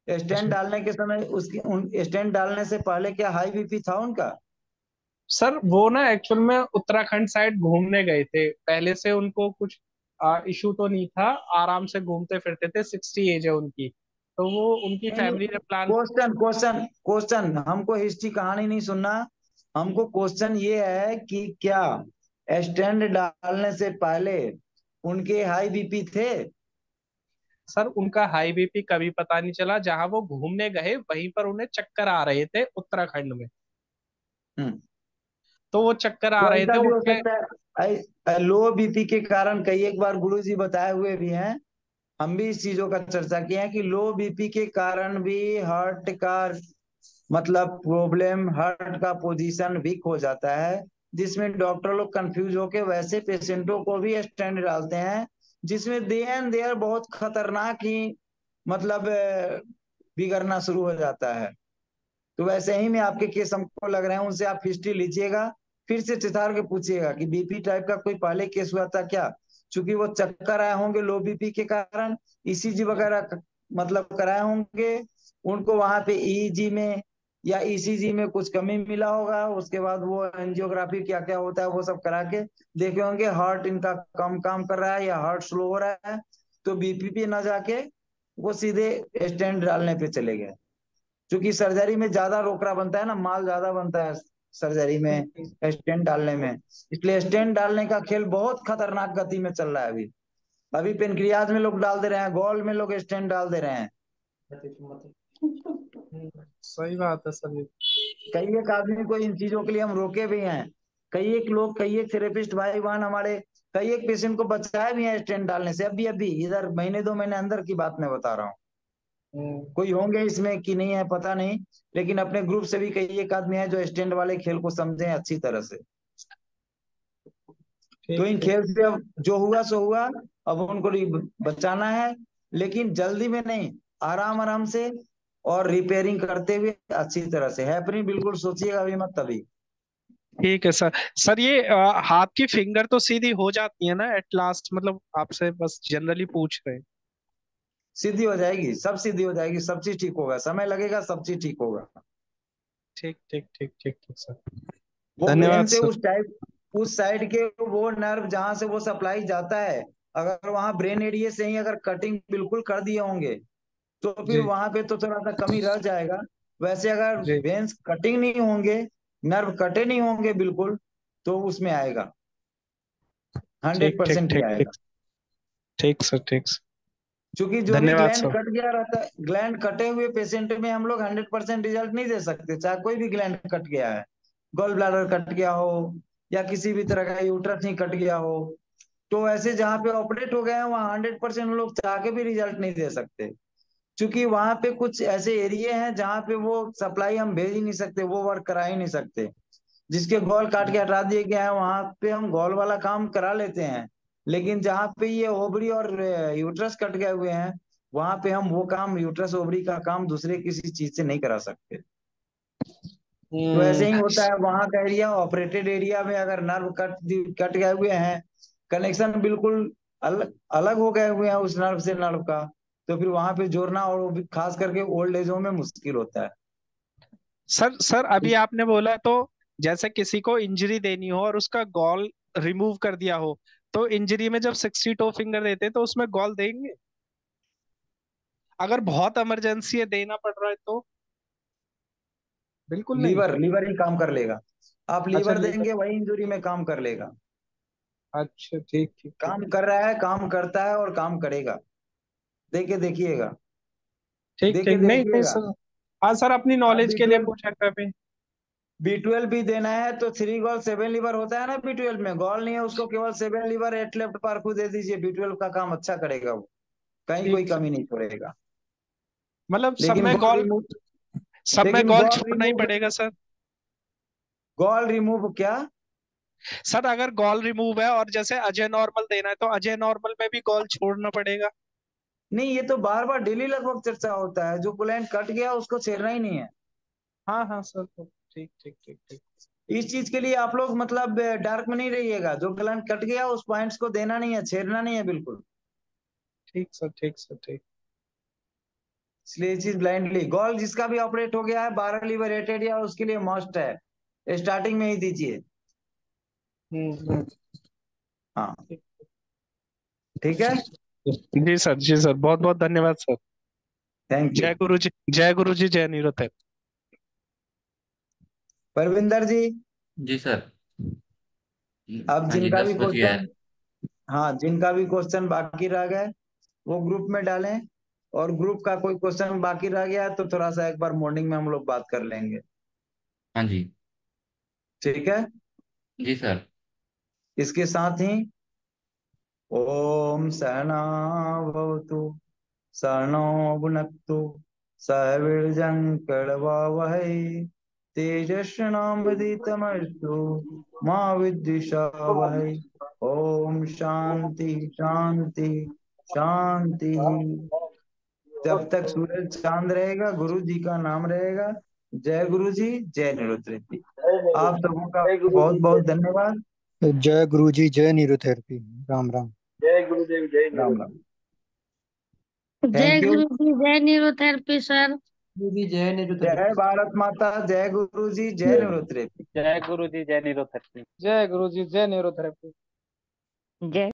स्टैंड जी डालने के समय उसकी उन स्टैंड डालने से पहले क्या हाई बीपी था उनका? सर, वो ना एक्चुअल में उत्तराखंड साइड घूमने गए थे, पहले से उनको कुछ इशू तो नहीं था, आराम से घूमते फिरते थे, 60 एज है उनकी, तो वो उनकी नहीं नहीं, फैमिली ने प्लान। क्वेश्चन क्वेश्चन क्वेश्चन, हमको हिस्ट्री कहानी नहीं सुनना। हमको क्वेश्चन ये है कि क्या स्टैंड डालने से पहले उनके हाई बीपी थे? सर उनका हाई बीपी कभी पता नहीं चला, जहां वो घूमने गए वहीं पर उन्हें चक्कर आ रहे थे उत्तराखंड में, हम्म। तो वो चक्कर आ तो रहे थे ऐसा भी हो उनके। सकता है लो बीपी के कारण, कई एक बार गुरु जी बताए हुए भी हैं, हम भी इस चीजों का चर्चा किए हैं कि लो बीपी के कारण भी हार्ट का मतलब प्रॉब्लम, हार्ट का पोजीशन वीक हो जाता है, जिसमें डॉक्टर लोग कंफ्यूज होके वैसे पेशेंटों को भी स्टेंट डालते हैं, जिसमें दे एंड देयर बहुत खतरनाक ही मतलब बिगड़ना शुरू हो जाता है। तो वैसे ही में आपके केस हमको लग रहे हैं, उनसे आप हिस्ट्री लीजिएगा, फिर से चितार के पूछिएगा कि बीपी टाइप का कोई पहले केस हुआ था क्या। चूंकि वो चक्कर आए होंगे लो बीपी के कारण, ईसीजी वगैरह मतलब कराए होंगे, उनको वहां पे ईईजी में या ईसीजी में कुछ कमी मिला होगा, उसके बाद वो एंजियोग्राफी क्या क्या होता है वो सब करा के देखे होंगे हार्ट इनका कम काम कर रहा है या हार्ट स्लो हो रहा है, तो बीपी पे ना जाके वो सीधे स्टेंट डालने पे चले गए। क्योंकि सर्जरी में ज्यादा रोकड़ा बनता है ना, माल ज्यादा बनता है सर्जरी में, स्टेंट डालने में। इसलिए स्टेंट डालने का खेल बहुत खतरनाक गति में चल रहा है अभी। अभी पेनक्रियाज में लोग डाल दे रहे हैं, गॉल में लोग स्टेंट डाल दे रहे हैं। सही बात है सर। कई एक आदमी को इन चीजों के लिए हम रोके भी हैं। कई एक लोग, कई एक थेरेपिस्ट भाई बहन हमारे, कई एक पेशेंट को बचाए भी हैं स्टेंट डालने से। अभी अभी इधर महीने 2 महीने अंदर की बात मैं बता रहा हूँ। कोई होंगे इसमें कि नहीं है पता नहीं, लेकिन अपने ग्रुप से भी कई एक आदमी है जो स्टेंट वाले खेल को समझे अच्छी तरह से। तो इन खेल से अब जो हुआ सो हुआ, अब उनको बचाना है, लेकिन जल्दी में नहीं, आराम आराम से और रिपेयरिंग करते हुए अच्छी तरह से। हैपनिंग बिल्कुल सोचिएगा अभी मत तभी। ठीक है सर। सर ये हाथ की फिंगर तो सीधी हो जाती है ना एट लास्ट, मतलब आपसे बस जनरली पूछ रहे हैं। सीधी हो जाएगी, सब सीधी हो जाएगी, सब चीज ठीक होगा, समय लगेगा, सब चीज ठीक होगा। ठीक ठीक ठीक ठीक ठीक सर। वो ब्रेन धन्यवाद से सर। उस साइड के वो नर्व जहां से वो सप्लाई जाता है, अगर वहां ब्रेन एरिया से ही अगर कटिंग बिल्कुल कर दिए होंगे तो फिर जी वहां पे तो थोड़ा सा कमी रह जाएगा। वैसे अगर जी। वेन्स कटिंग नहीं होंगे, नर्व कटे नहीं होंगे बिल्कुल, तो उसमें आएगा, ठीक ठीक 100% ही ठीक ठीक। आएगा। ठीक सर ठीक सर। क्योंकि जो भी धन्यवाद ग्लैंड सर। कट गया रहता है, ग्लैंड कटे हुए पेशेंट में हम लोग 100% रिजल्ट नहीं दे सकते, चाहे कोई भी ग्लैंड कट गया है, गॉल ब्लैडर कट गया हो या किसी भी तरह का यूट्रस ही कट गया हो, तो ऐसे जहाँ पे ऑपरेट हो गए हैं वहाँ 100% लोग चाह के भी रिजल्ट नहीं दे सकते। क्योंकि वहां पे कुछ ऐसे एरिया हैं जहाँ पे वो सप्लाई हम भेज ही नहीं सकते, वो वर्क करा ही नहीं सकते। जिसके गॉल काट के हटा दिए गए हैं वहां पे हम गॉल वाला काम करा लेते हैं, लेकिन जहाँ पे ये ओवरी और यूट्रस कट गए हुए हैं वहां पे हम वो काम, यूट्रस ओवरी का काम दूसरे किसी चीज से नहीं करा सकते। तो ऐसे ही होता है वहां का एरिया, ऑपरेटेड एरिया में अगर नर्व कट गए हुए हैं, कनेक्शन बिल्कुल अलग अलग हो गए हुए हैं उस नर्व से नर्व का, तो फिर वहां पे जोड़ना और वो भी खास करके ओल्ड एजों में मुश्किल होता है। सर सर अभी आपने बोला तो जैसे किसी को इंजरी देनी हो और उसका गॉल रिमूव कर दिया हो, तो इंजरी में जब 62 फिंगर देते हैं तो उसमें गॉल देंगे? अगर बहुत इमरजेंसी है देना पड़ रहा है तो? बिल्कुल नहीं। लीवर ही काम कर लेगा। आप अच्छा लीवर लीवर। देंगे वही इंजरी में काम कर लेगा। अच्छा ठीक ठीक ठीक। काम कर रहा है, काम करता है और काम करेगा। देके देखिएगा, ठीक देके ठीक। नहीं नहीं देखिएगा। सर। हाँ सर अपनी आप नॉलेज बी के लिए ट्वेल्व पूछा कभी। B12 भी देना है तो 3 गॉल 7 लीवर होता है ना, B12 में गॉल नहीं है उसको, केवल 7 लीवर 8 लेफ्ट पार्क दे दीजिए, B12 का काम अच्छा करेगा वो, कहीं कोई ठीक सर। कमी नहीं छोड़ेगा। मतलब सब लेकिन में गॉल गॉल, रिमूव, सब में लेकिन गॉल गॉल छोड़ना ही रिमूव, पड़ेगा सर? गॉल रिमूव क्या? सर अगर गॉल रिमूव है और जैसे अजय नॉर्मल देना है तो अजय नॉर्मल में भी गॉल छोड़ना पड़ेगा? नहीं, ये तो बार बार डेली लगभग चर्चा होता है, जो ग्लैंड कट गया उसको छेड़ना ही नहीं है। हाँ हाँ सर। ठीक ठीक ठीक ठीक। इस चीज के लिए आप लोग मतलब डार्क में नहीं रहिएगा, जो ग्लैंड कट गया उस पॉइंट्स को देना नहीं है, छेड़ना नहीं है बिल्कुल। ठीक सर ठीक सर ठीक। इसलिए ये चीज ब्लाइंडली, गॉल जिसका भी ऑपरेट हो गया है 12 लीवर 8 या उसके लिए मस्ट है, स्टार्टिंग में ही दीजिए। हम्म। हाँ ठीक है, जी सर जी सर, बहुत बहुत धन्यवाद सर। Thank you. जय गुरु जी, जय गुरु जी, जय निरुतैर। परविंदर जी, जी सर। अब हाँ जी, जिनका भी 10 बज गया है। क्वेश्चन, हाँ जिनका भी क्वेश्चन बाकी रह गए वो ग्रुप में डालें, और ग्रुप का कोई क्वेश्चन बाकी रह गया तो थोड़ा सा एक बार मॉर्निंग में हम लोग बात कर लेंगे। हाँ जी। ठीक है, जी सर। इसके साथ ही ओम सहना भवतु, सहनो भुनक्तु, सह वीर्यङ्करवावहै, तेजस्विनावधीतमस्तु मा विद्विषावहै। ओम शांति शांति शांति। जब तक सूरज चांद रहेगा गुरु जी का नाम रहेगा। जय गुरु जी, जय निरुद्र जी। आप सबों का जय गुरु बहुत जी, बहुत धन्यवाद। जय गुरु जी, जय नीरोथेरेपी। राम राम। जय गुरुदेव, जय राम गुरु। राम। जय थैंक यू। गुरु जी, जय न्यूरोथेरेपी सर। गुरु जी जय जय निरुतरफी। भारत माता, जय गुरु जी, जय निरुद्र। जय गुरु जी, जय निरोधक। जय गुरु जी, जय निरोधक। जय